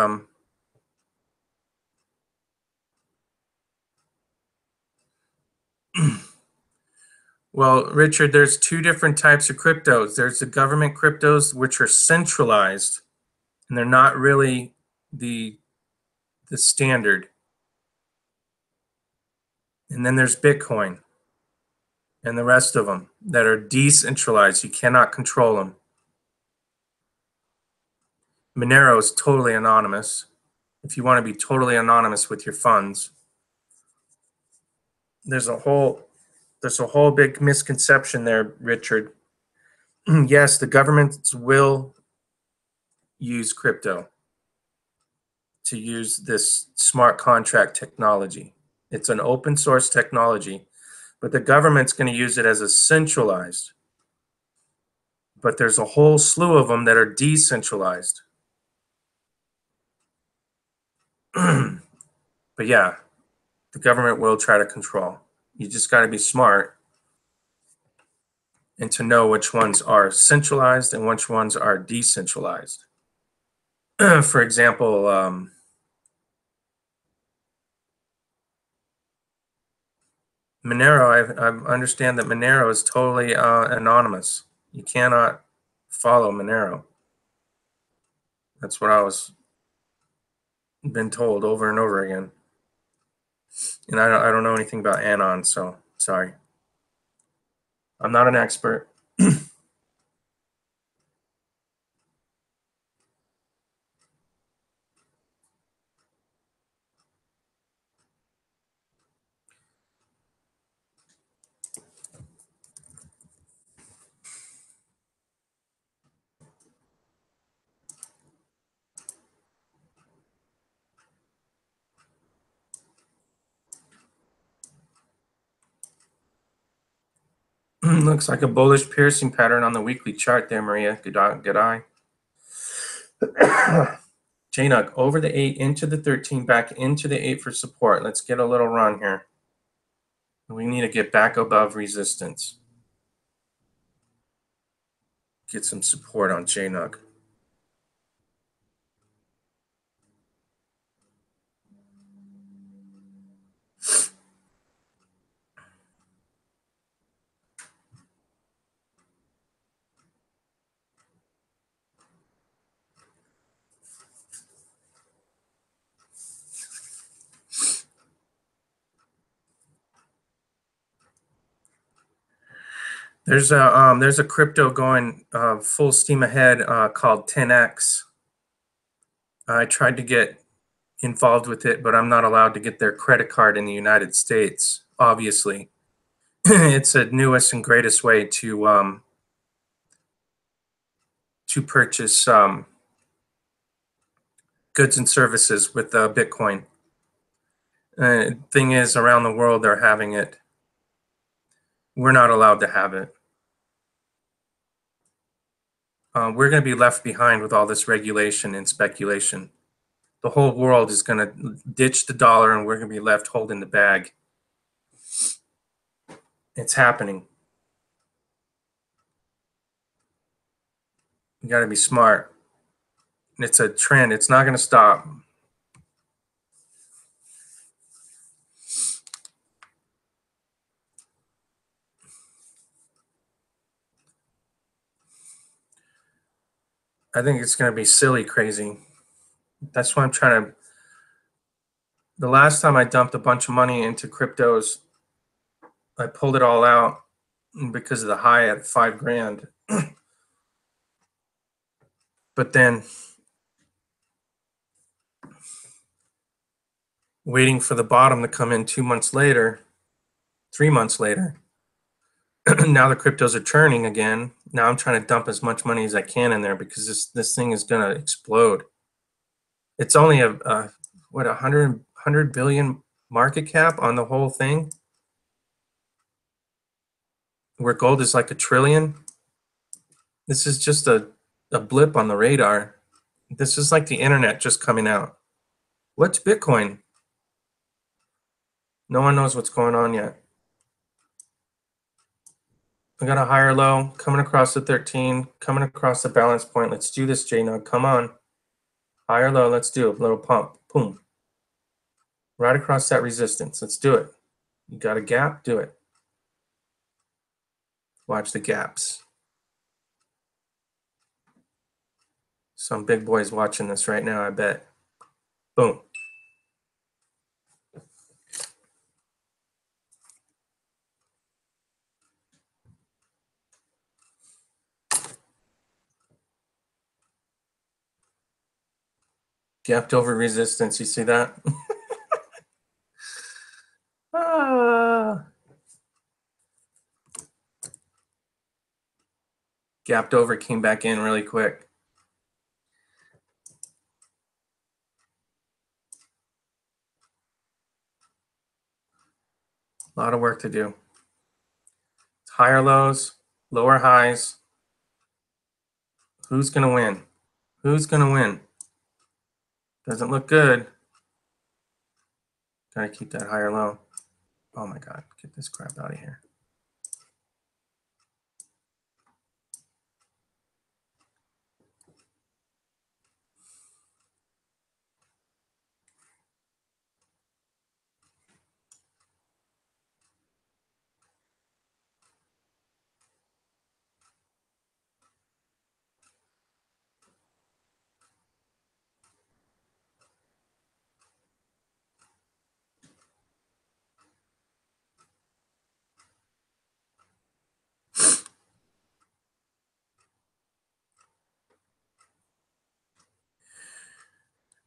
Well, Richard, there's two different types of cryptos. There's the government cryptos, which are centralized, and they're not really the standard. And then there's Bitcoin and the rest of them that are decentralized. You cannot control them. Monero is totally anonymous. If you want to be totally anonymous with your funds, there's a whole big misconception there, Richard. Yes, the governments will use crypto to use this smart contract technology. It's an open source technology, but the government's going to use it as a centralized. But there's a whole slew of them that are decentralized. But yeah, the government will try to control. You just got to be smart and to know which ones are centralized and which ones are decentralized. For example, Monero, I understand that Monero is totally anonymous. You cannot follow Monero. That's what I was been told over and over again. And I don't know anything about Anon, so sorry. I'm not an expert. Looks like a bullish piercing pattern on the weekly chart there, Maria. Good eye. JNUG over the 8 into the 13, back into the 8 for support. Let's get a little run here. We need to get back above resistance. Get some support on JNUG. There's a crypto going full steam ahead called 10x. I tried to get involved with it, but I'm not allowed to get their credit card in the United States, obviously. It's the newest and greatest way to purchase goods and services with Bitcoin. Thing is, around the world, they're having it. We're not allowed to have it. We're going to be left behind with all this regulation and speculation. The whole world is going to ditch the dollar, and we're going to be left holding the bag. It's happening. You got to be smart. It's a trend. It's not going to stop. I think it's going to be silly crazy. That's why I'm trying to. The last time I dumped a bunch of money into cryptos, I pulled it all out because of the high at 5 grand. But then waiting for the bottom to come in 2 months later, 3 months later, now the cryptos are turning again. Now I'm trying to dump as much money as I can in there because this thing is going to explode. It's only a 100 billion market cap on the whole thing, where gold is like $1 trillion. This is just a blip on the radar. This is like the internet just coming out. What's Bitcoin? No one knows what's going on yet. I got a higher low coming across the 13, coming across the balance point. Let's do this, JNUG. Come on. Higher low. Let's do a little pump. Boom. Right across that resistance. Let's do it. You got a gap? Do it. Watch the gaps. Some big boys watching this right now, I bet. Boom. Gapped over resistance, you see that? Gapped over, came back in really quick. A lot of work to do. Higher lows, lower highs. Who's going to win? Who's going to win? Doesn't look good. Gotta keep that higher low. Oh my God, get this crap out of here.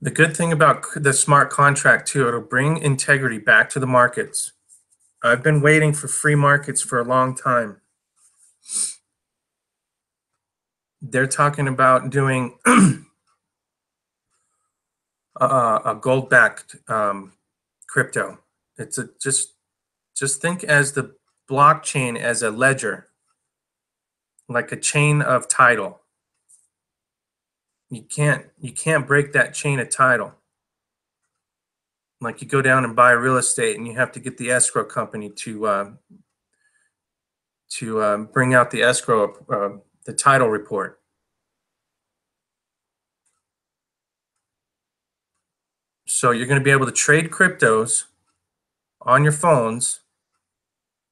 The good thing about the smart contract too, it'll bring integrity back to the markets. I've been waiting for free markets for a long time. They're talking about doing a gold-backed crypto. It's just think as the blockchain as a ledger, like a chain of title. You can't break that chain of title. Like you go down and buy real estate, and you have to get the escrow company to bring out the escrow, the title report. So you're going to be able to trade cryptos on your phones,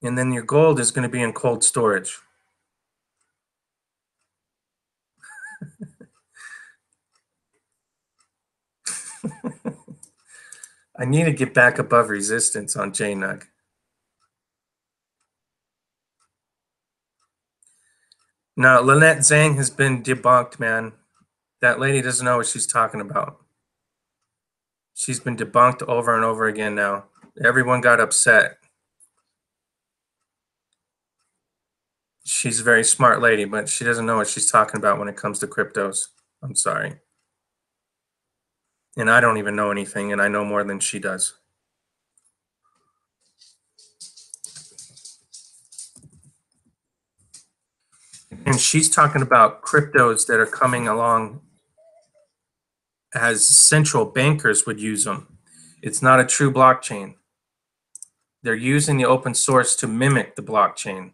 and then your gold is going to be in cold storage. I need to get back above resistance on JNUG. Now, Lynette Zhang has been debunked, man. That lady doesn't know what she's talking about. She's been debunked over and over again now. Everyone got upset. She's a very smart lady, but she doesn't know what she's talking about when it comes to cryptos. I'm sorry. And I don't even know anything, and I know more than she does. And she's talking about cryptos that are coming along as central bankers would use them. It's not a true blockchain. They're using the open source to mimic the blockchain.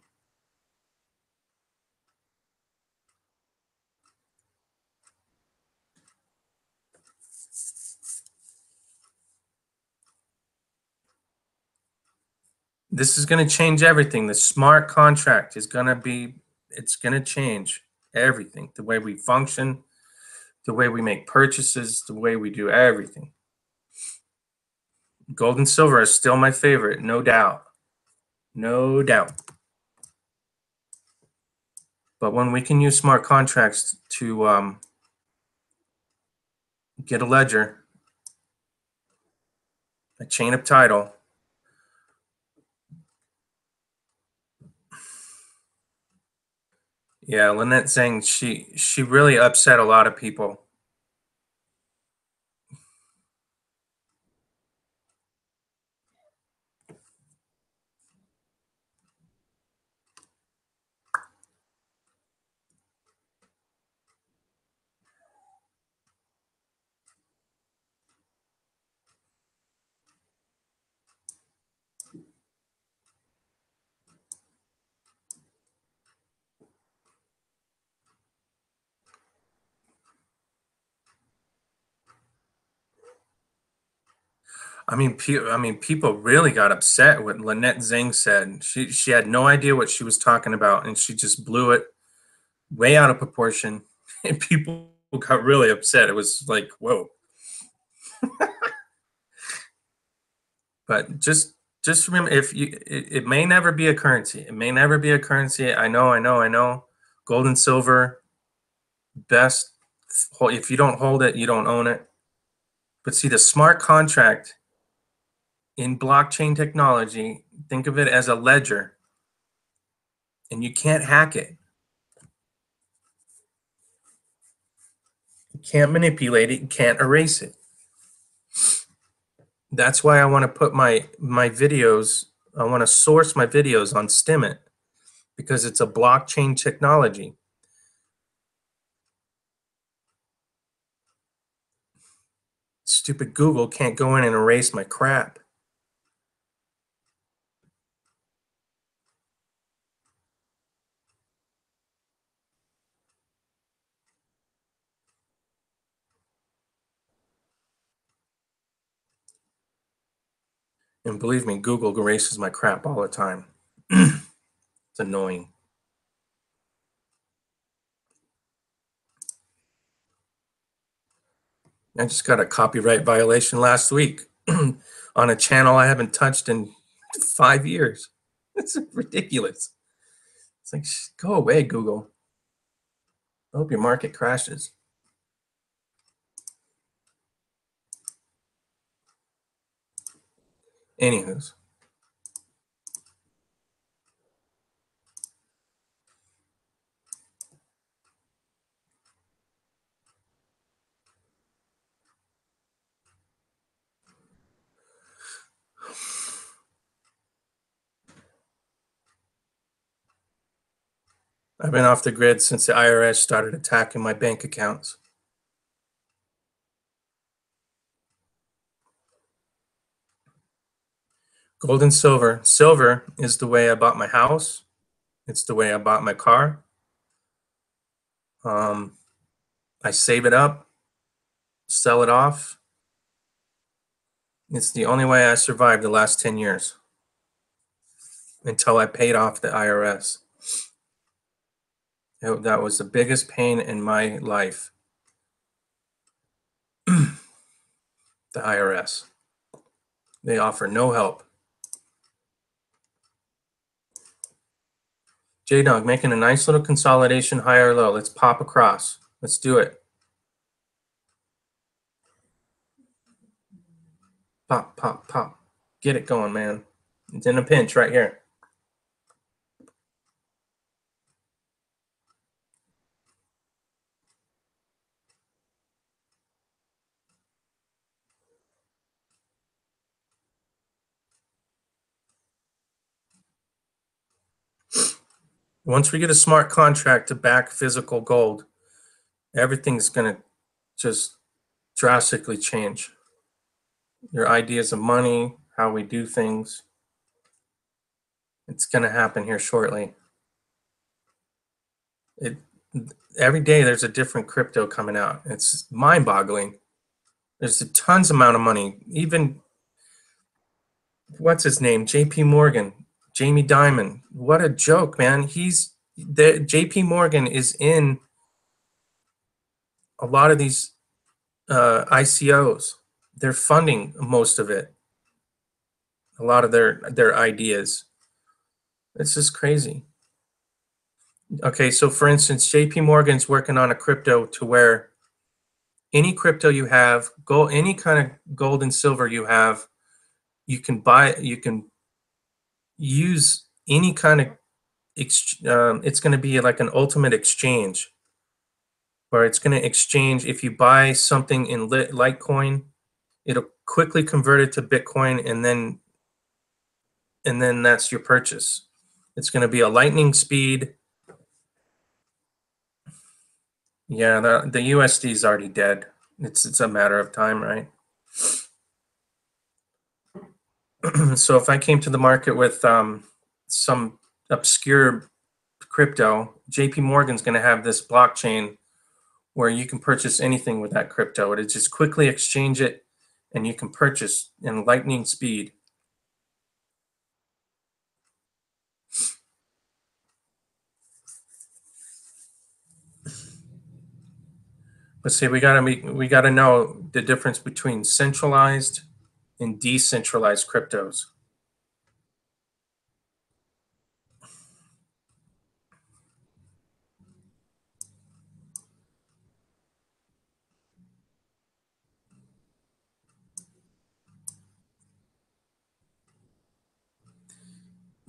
This is going to change everything. The smart contract is going to be, it's going to change everything. The way we function, the way we make purchases, the way we do everything. Gold and silver is still my favorite, no doubt. No doubt. But when we can use smart contracts to get a ledger, a chain of title, yeah, Lynette Zhang, she really upset a lot of people. I mean, people really got upset what Lynette Zing said. She had no idea what she was talking about, and she just blew it way out of proportion, and people got really upset. It was like, whoa. But just remember, if you it may never be a currency. It may never be a currency. I know. Gold and silver, best. If you don't hold it, you don't own it. But see, the smart contract in blockchain technology, think of it as a ledger, and you can't hack it. You can't manipulate it. You can't erase it. That's why I want to put my videos. I want to source my videos on Steemit because it's a blockchain technology. Stupid Google can't go in and erase my crap. And believe me, Google erases my crap all the time. It's annoying. I just got a copyright violation last week on a channel I haven't touched in 5 years. It's ridiculous. It's like, go away, Google. I hope your market crashes. Anywho's. I've been off the grid since the IRS started attacking my bank accounts. Gold and silver. Silver is the way I bought my house. It's the way I bought my car. I save it up, sell it off. It's the only way I survived the last 10 years until I paid off the IRS. That was the biggest pain in my life. The IRS. They offer no help. J-Dog making a nice little consolidation, high or low. Let's pop across. Let's do it. Pop, pop, pop. Get it going, man. It's in a pinch right here. Once we get a smart contract to back physical gold, everything's going to just drastically change. Your ideas of money, how we do things. It's going to happen here shortly. Every day there's a different crypto coming out. It's mind-boggling. There's a tons amount of money. Even, what's his name? JP Morgan, Jamie Dimon. What a joke, man. JP Morgan is in a lot of these ICOs. They're funding most of it. A lot of their ideas. It's just crazy. Okay, so for instance, JP Morgan's working on a crypto to where any crypto you have, any kind of gold and silver you have, you can buy, you can use any kind of, it's going to be like an ultimate exchange, where it's going to exchange. If you buy something in Litecoin, it'll quickly convert it to Bitcoin, and then that's your purchase. It's going to be a lightning speed. Yeah, the USD is already dead. It's a matter of time, right? So if I came to the market with some obscure crypto, JP Morgan's going to have this blockchain where you can purchase anything with that crypto. It just quickly exchange it, and you can purchase in lightning speed. But see, we gotta know the difference between centralized and decentralized cryptos.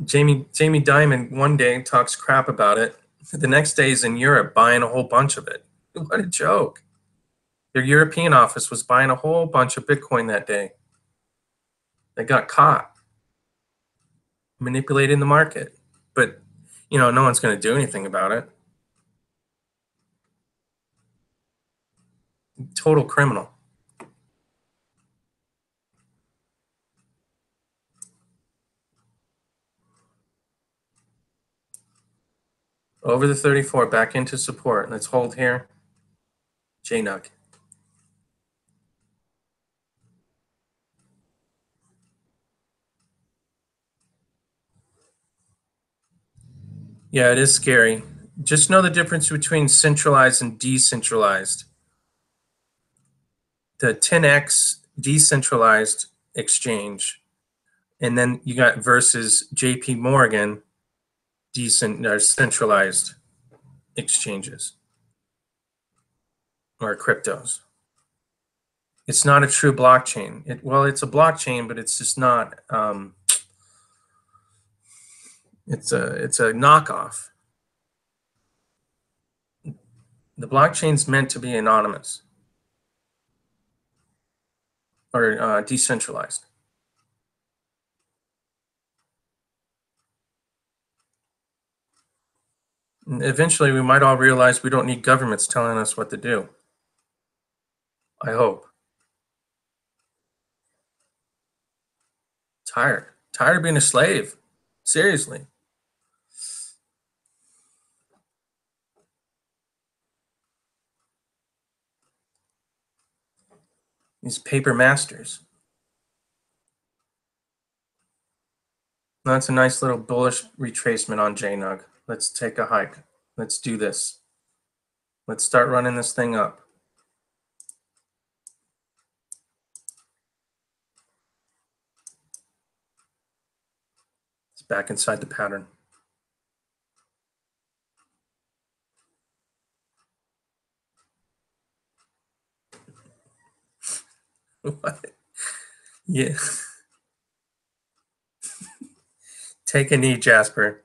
Jamie Dimon one day talks crap about it. The next day he's in Europe buying a whole bunch of it. What a joke. Their European office was buying a whole bunch of Bitcoin that day. They got caught manipulating the market. But, no one's going to do anything about it. Total criminal. Over the 34, back into support. Let's hold here. JNUG. Yeah, it is scary. Just know the difference between centralized and decentralized. The 10x decentralized exchange, and then you got versus JP Morgan centralized exchanges or cryptos. It's not a true blockchain. It's a blockchain, but it's just not. It's a knockoff. The blockchain's meant to be anonymous or decentralized. And eventually, we might all realize we don't need governments telling us what to do. I hope. Tired of being a slave. Seriously. These paper masters. That's a nice little bullish retracement on JNUG. Let's take a hike. Let's do this. Let's start running this thing up. It's back inside the pattern. What? Yeah. Take a knee, Jasper.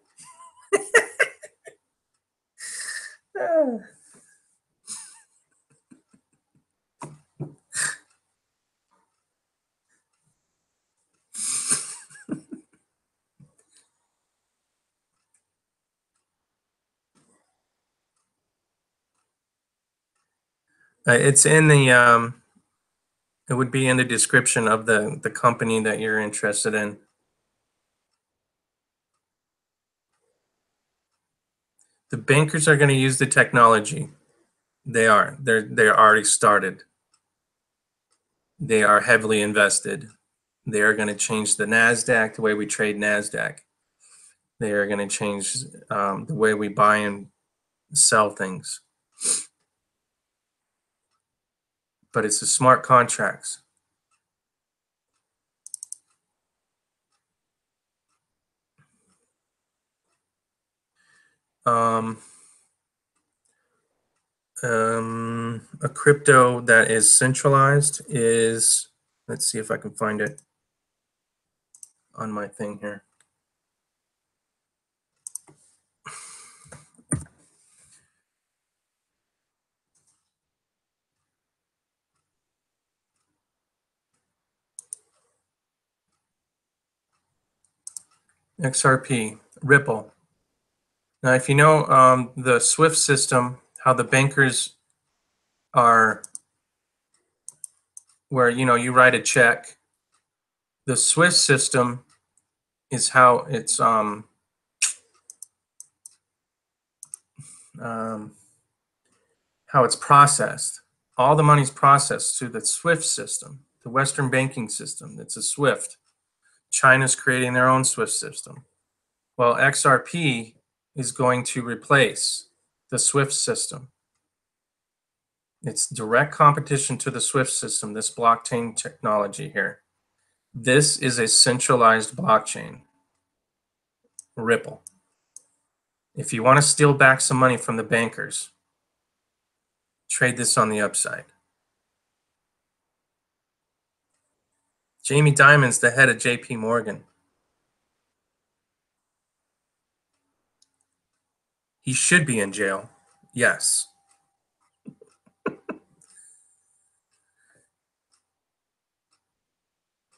It's in the it would be in the description of the company that you're interested in. The bankers are going to use the technology. They are. They're already started. They are heavily invested. They are going to change the NASDAQ, the way we trade NASDAQ. They are going to change the way we buy and sell things. But it's the smart contracts. A crypto that is centralized is, let's see if I can find it on my thing here. XRP, Ripple. Now, if you know the SWIFT system, how the bankers are, where you write a check, the SWIFT system is how it's how it's processed. All the money's processed through the SWIFT system. the Western banking system. It's a SWIFT. China's creating their own SWIFT system. Well, XRP is going to replace the SWIFT system. It's direct competition to the SWIFT system, this blockchain technology here. This is a centralized blockchain, Ripple. If you want to steal back some money from the bankers, trade this on the upside. Jamie Dimon's the head of JP Morgan. He should be in jail. Yes.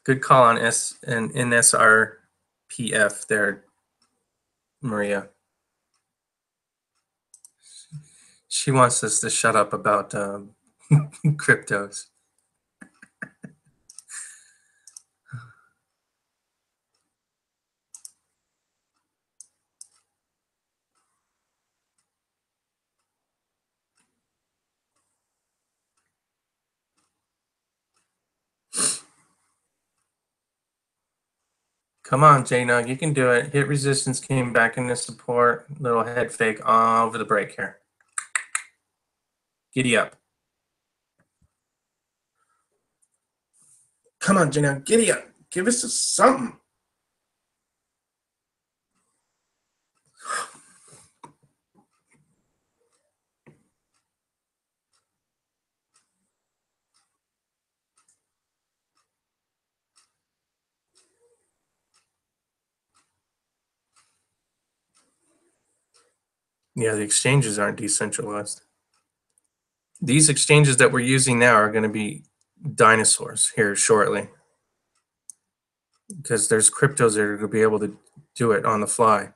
Good call on NSRPF there, Maria. She wants us to shut up about cryptos. Come on, J-Nug, you can do it. Hit resistance came back into support. Little head fake over the break here. Giddy up. Come on, J-Nug, giddy up. Give us something. Yeah, the exchanges aren't decentralized. These exchanges that we're using now are going to be dinosaurs here shortly, because there's cryptos that are going to be able to do it on the fly.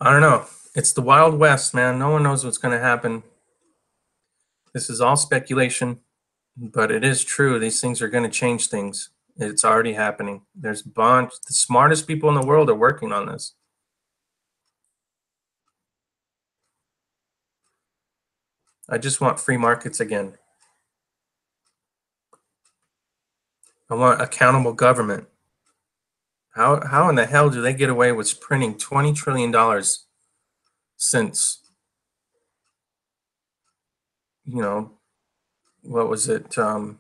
I don't know. It's the Wild West, man. No one knows what's going to happen. This is all speculation, but it is true. These things are going to change things. It's already happening. There's a bunch. The smartest people in the world are working on this. I just want free markets again. I want accountable government. How in the hell do they get away with printing $20 trillion since, you know, what was it? I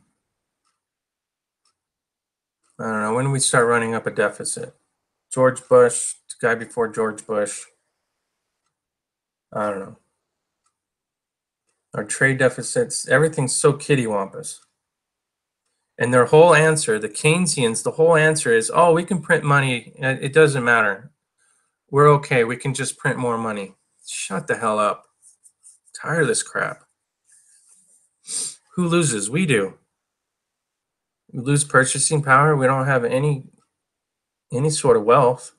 don't know. When did we start running up a deficit? George Bush, the guy before George Bush. I don't know. Our trade deficits, everything's so kittywampus. And their whole answer, the Keynesians, the whole answer is, oh, we can print money. It doesn't matter. We're okay. We can just print more money. Shut the hell up. I'm tired of this crap. Who loses? We do. We lose purchasing power. We don't have any sort of wealth.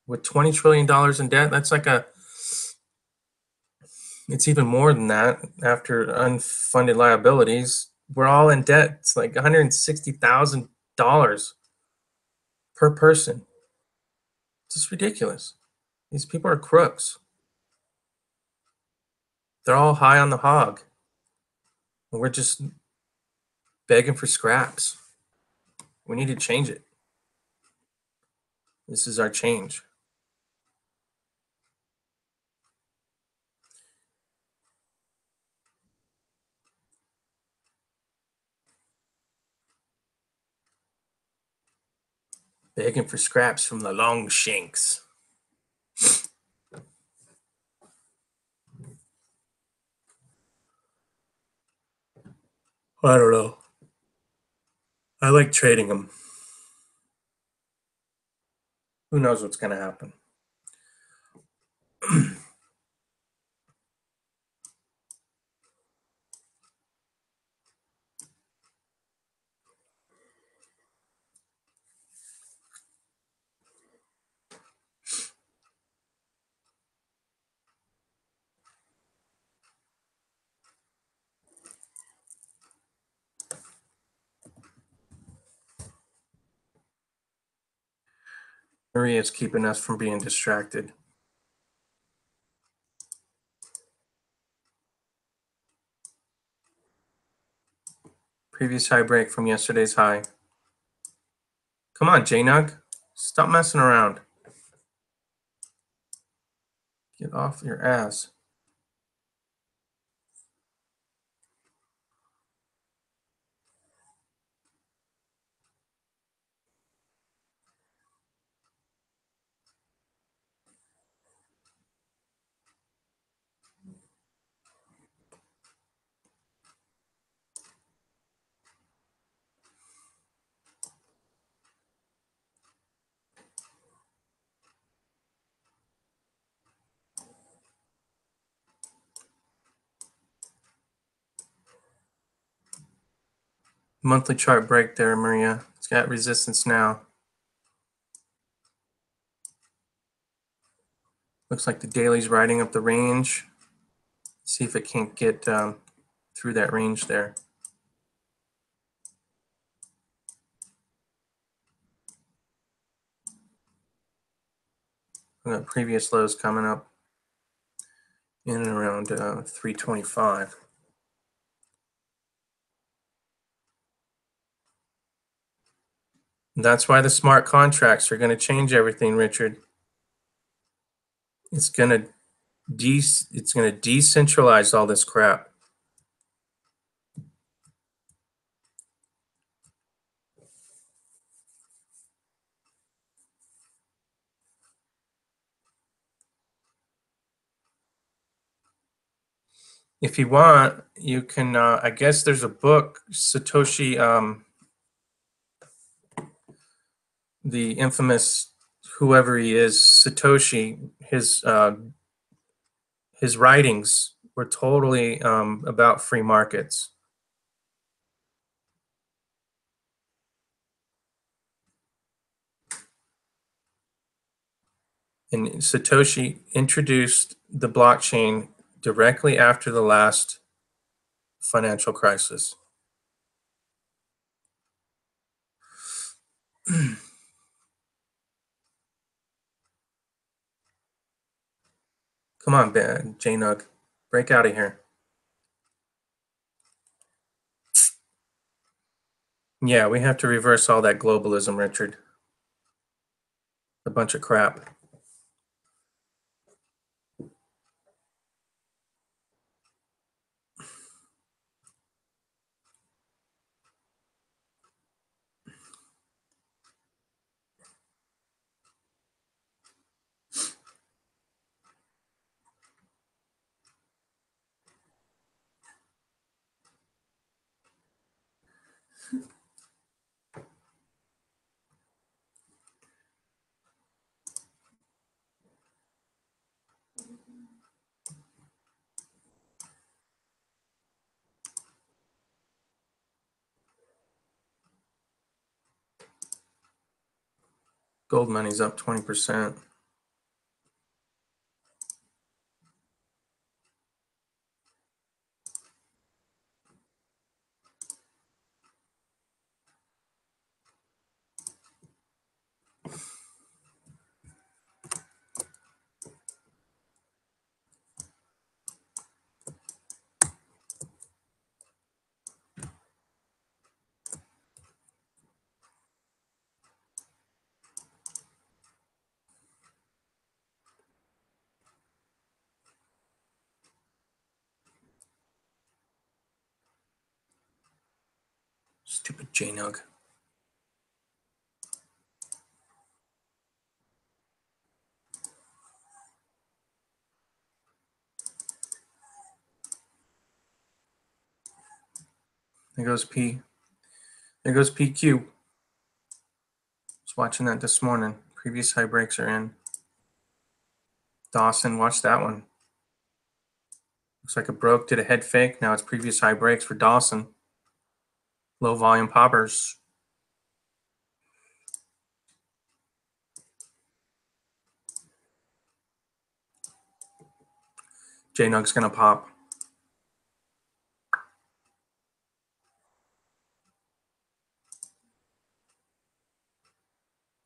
With $20 trillion in debt, that's like it's even more than that after unfunded liabilities. We're all in debt. It's like $160,000 per person. It's just ridiculous. These people are crooks. They're all high on the hog. And we're just begging for scraps. We need to change it. This is our change. Begging for scraps from the long shanks. I don't know. I like trading them. Who knows what's going to happen? Maria's keeping us from being distracted. Previous high break from yesterday's high. Come on, JNUG. Stop messing around. Get off your ass. Monthly chart break there, Maria. It's got resistance now. Looks like the daily's riding up the range. See if it can't get through that range there. Previous lows coming up in and around 325. That's why the smart contracts are going to change everything, Richard. It's going to decentralize all this crap. If you want, you can. I guess there's a book, Satoshi, the infamous whoever he is, Satoshi. His writings were totally about free markets. And Satoshi introduced the blockchain directly after the last financial crisis. Come on, JNUG. Break out of here. Yeah, we have to reverse all that globalism, Richard. A bunch of crap. Gold money's up 20%. Stupid JNUG. There goes P. There goes PQ. Was watching that this morning. Previous high breaks are in. Dawson, watch that one. Looks like it broke, did a head fake. Now it's previous high breaks for Dawson. Low volume poppers. JNUG's gonna pop.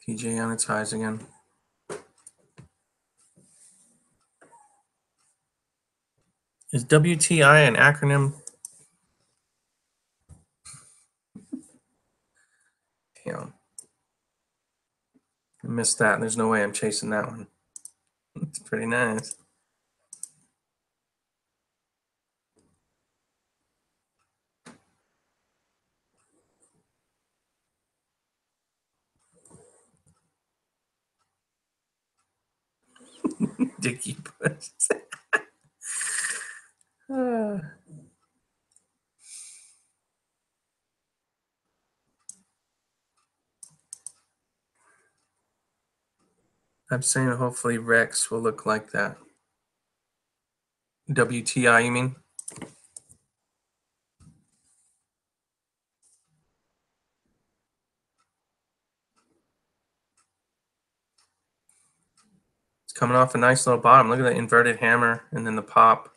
PJ on its highs again. Is WTI an acronym? Damn. I missed that. There's no way I'm chasing that one. It's pretty nice. Dicky push. I'm saying hopefully Rex will look like that. WTI, you mean? It's coming off a nice little bottom. Look at that inverted hammer and then the pop.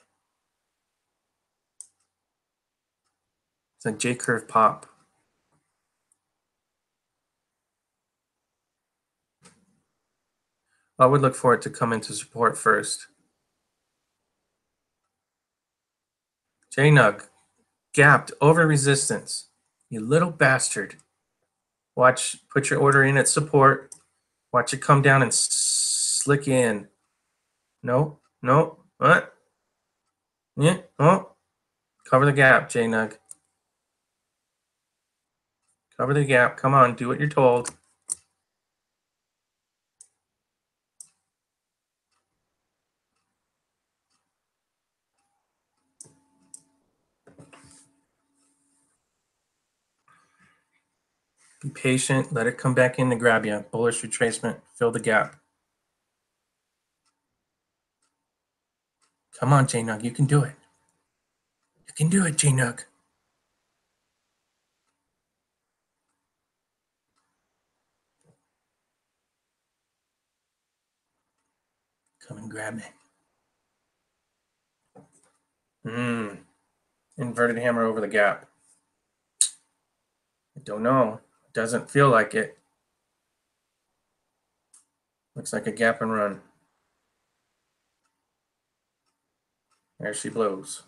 It's a J-curve pop. I would look for it to come into support first. J-Nug, gapped over resistance. You little bastard. Watch, put your order in at support. Watch it come down and slick in. No, no, what? Yeah, oh. Cover the gap, J-Nug. Cover the gap. Come on, do what you're told. Be patient. Let it come back in to grab you. Bullish retracement. Fill the gap. Come on, J-Nug. You can do it. You can do it, J-Nug. Come and grab me. Inverted hammer over the gap. I don't know. Doesn't feel like it. Looks like a gap and run. There she blows.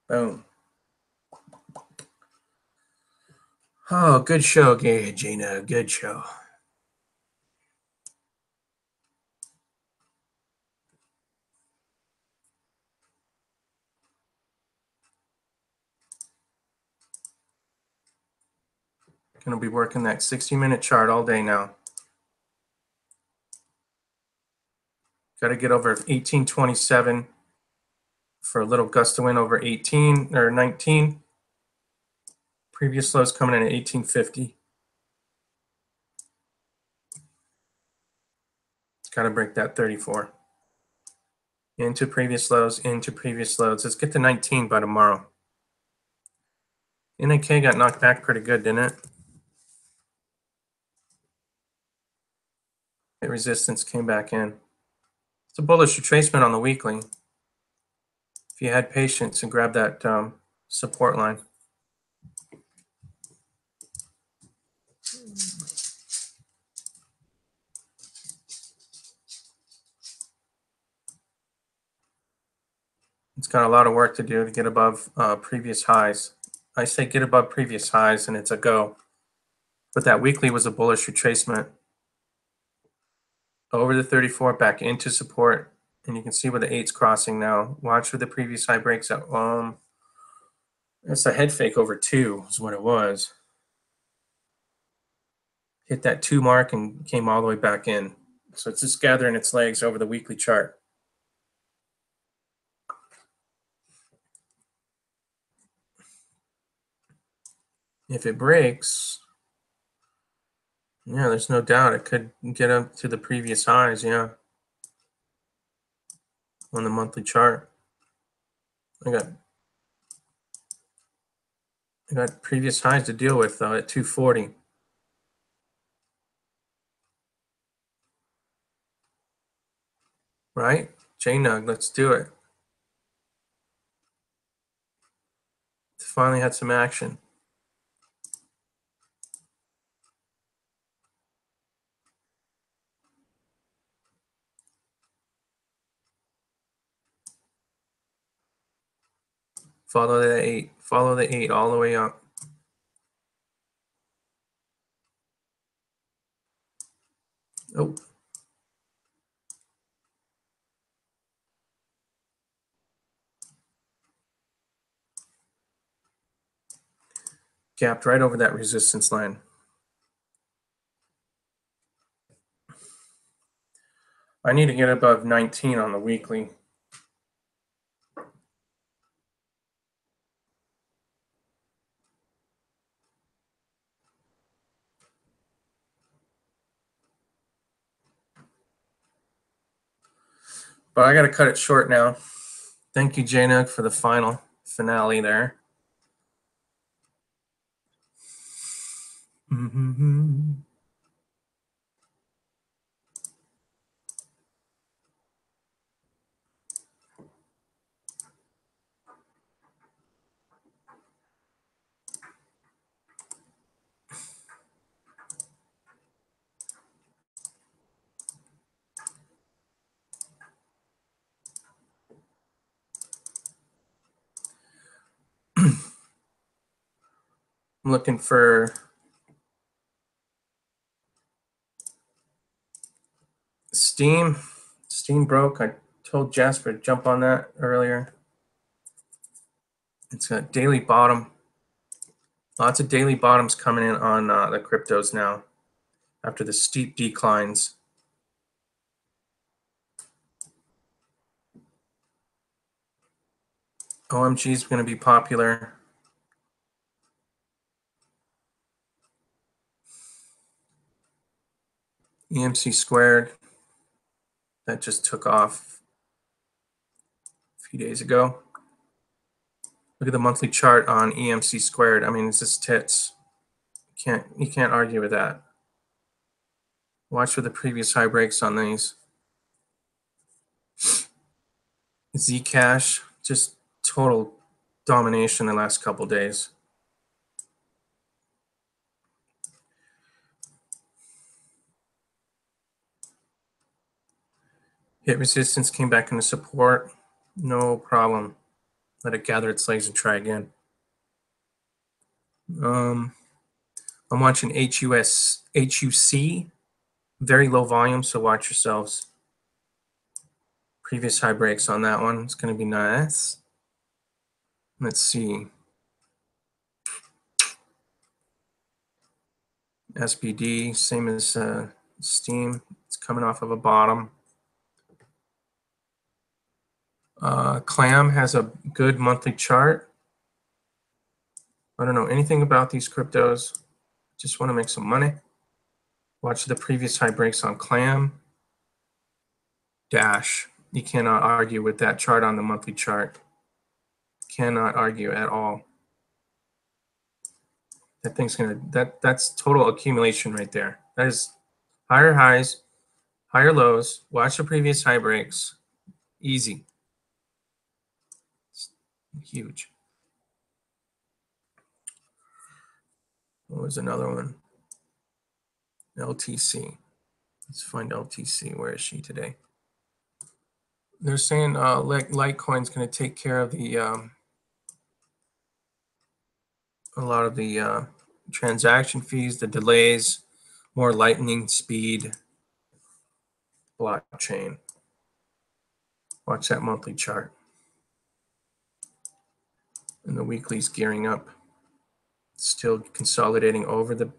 Boom. Oh, good show, Gina. Good show. Gonna be working that 60-minute chart all day now. Got to get over 1827 for a little gust of wind over 18 or 19. Previous lows coming in at 1850. Got to break that 34. Into previous lows, into previous lows. Let's get to 19 by tomorrow. NAK got knocked back pretty good, didn't it? The resistance came back in. It's a bullish retracement on the weekly. If you had patience and grab that support line. It's got a lot of work to do to get above previous highs. I say get above previous highs and it's a go. But that weekly was a bullish retracement. Over the 34, back into support. And you can see where the 8's crossing now. Watch where the previous high breaks out. It's a head fake over 2 is what it was. Hit that 2 mark and came all the way back in. So it's just gathering its legs over the weekly chart. If it breaks, yeah, there's no doubt it could get up to the previous highs, yeah, on the monthly chart. I got previous highs to deal with though at 240. Right? J-Nug, let's do it. Finally had some action. Follow the 8. Follow the 8 all the way up. Oh. Gapped right over that resistance line. I need to get above 19 on the weekly. But I got to cut it short now. Thank you, J-Nug, for the finale there. I'm looking for Steem. Steem broke. I told Jasper to jump on that earlier. It's a daily bottom. Lots of daily bottoms coming in on the cryptos now after the steep declines. OMG is going to be popular. EMC squared. That just took off a few days ago. Look at the monthly chart on EMC squared. I mean, it's just tits. You can't argue with that. Watch for the previous high breaks on these. Zcash, just total domination the last couple days. Hit resistance, came back into support. No problem. Let it gather its legs and try again. I'm watching HUC, very low volume, so watch yourselves. Previous high breaks on that one. It's going to be nice. Let's see. SBD, same as Steem. It's coming off of a bottom. Clam has a good monthly chart. I don't know anything about these cryptos. Just want to make some money. Watch the previous high breaks on Clam. Dash. You cannot argue with that chart on the monthly chart. Cannot argue at all. That thing's that's total accumulation right there. That is higher highs, higher lows. Watch the previous high breaks. Easy. It's huge. What was another one? LTC. Let's find LTC. Where is she today? They're saying Litecoin's going to take care of the a lot of the transaction fees, the delays, more lightning speed, blockchain. Watch that monthly chart. And the weekly's gearing up. Still consolidating over the.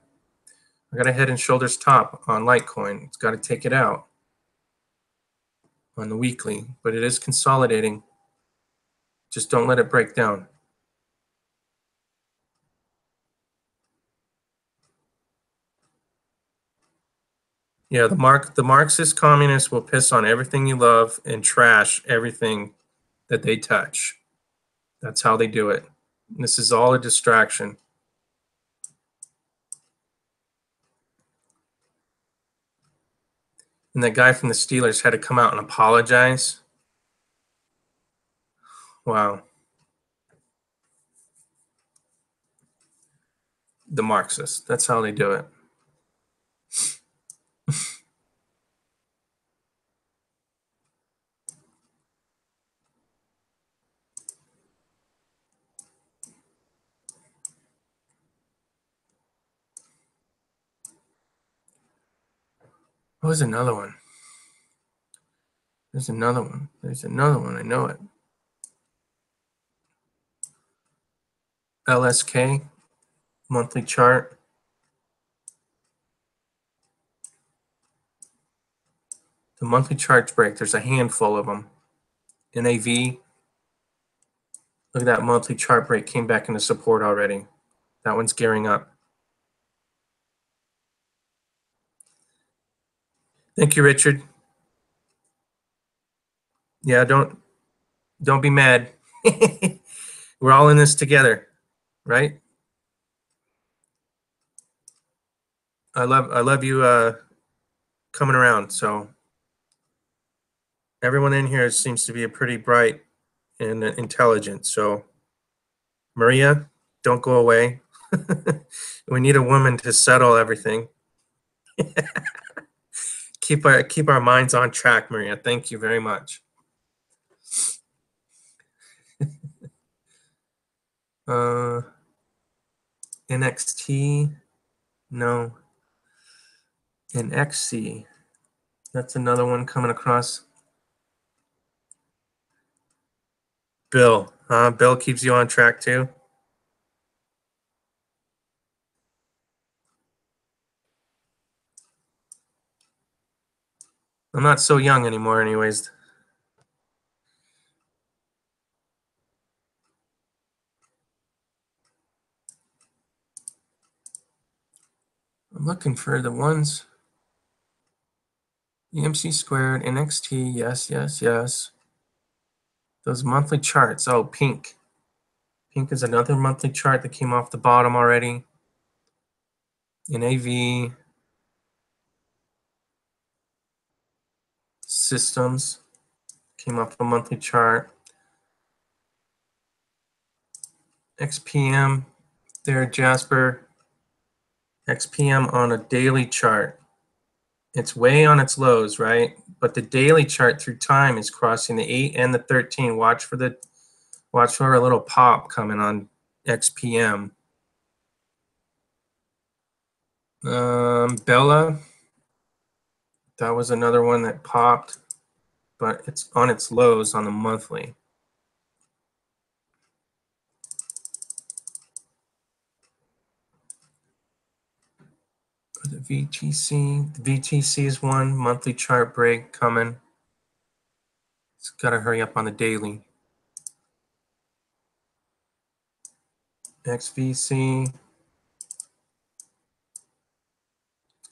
I got a head and shoulders top on Litecoin. It's got to take it out on the weekly, but it is consolidating. Just don't let it break down. Yeah, the Marxist communists will piss on everything you love and trash everything that they touch. That's how they do it. And this is all a distraction. And that guy from the Steelers had to come out and apologize. Wow. The Marxists. That's how they do it. What was another one? There's another one. There's another one. I know it. LSK, monthly chart. The monthly charts break. There's a handful of them. NAV. Look at that monthly chart break. Came back into support already. That one's gearing up. Thank you, Richard. Yeah, don't be mad. We're all in this together, right? I love you coming around. So everyone in here seems to be a pretty bright and intelligent. So Maria, don't go away. We need a woman to settle everything. Keep our minds on track, Maria. Thank you very much. NXT, no. NXC, that's another one coming across. Bill, Bill keeps you on track too. I'm not so young anymore, anyways. I'm looking for the ones. EMC squared, NXT, yes, yes, yes. Those monthly charts. Oh, pink. Pink is another monthly chart that came off the bottom already. NAV. Systems came off the monthly chart. XPM there, Jasper. XPM on a daily chart. It's way on its lows, right? But the daily chart through time is crossing the 8 and the 13. Watch for a little pop coming on XPM. Bella, that was another one that popped, but it's on its lows on the monthly. The VTC is one monthly chart break coming. It's got to hurry up on the daily. XVC,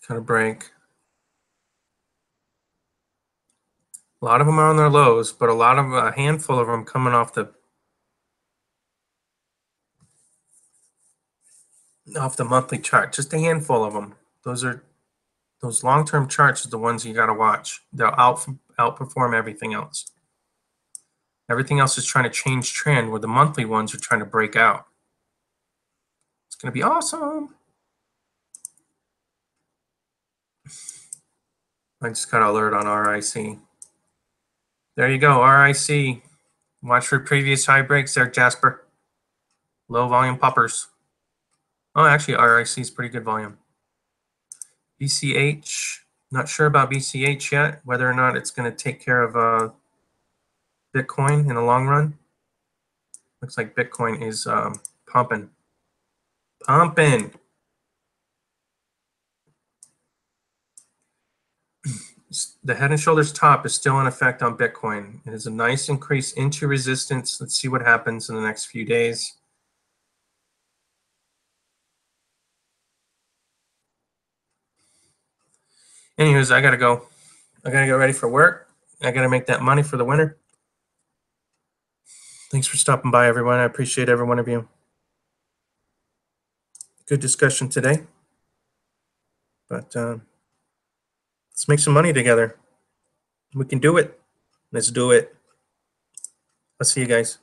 kind of break. A lot of them are on their lows, but a handful of them coming off the monthly chart. Just a handful of them. Those long-term charts are the ones you got to watch. They'll outperform everything else. Everything else is trying to change trend, where the monthly ones are trying to break out. It's going to be awesome. I just got an alert on RIC. There you go, RIC. Watch for previous high breaks there, Jasper. Low volume poppers. Oh, actually, RIC is pretty good volume. BCH, not sure about BCH yet, whether or not it's going to take care of Bitcoin in the long run. Looks like Bitcoin is pumping. The head and shoulders top is still in effect on Bitcoin. It is a nice increase into resistance. Let's see what happens in the next few days. Anyways, I gotta go. I gotta get ready for work. I gotta make that money for the winter. Thanks for stopping by, everyone. I appreciate every one of you. Good discussion today. But let's make some money together. We can do it. Let's do it. I'll see you guys.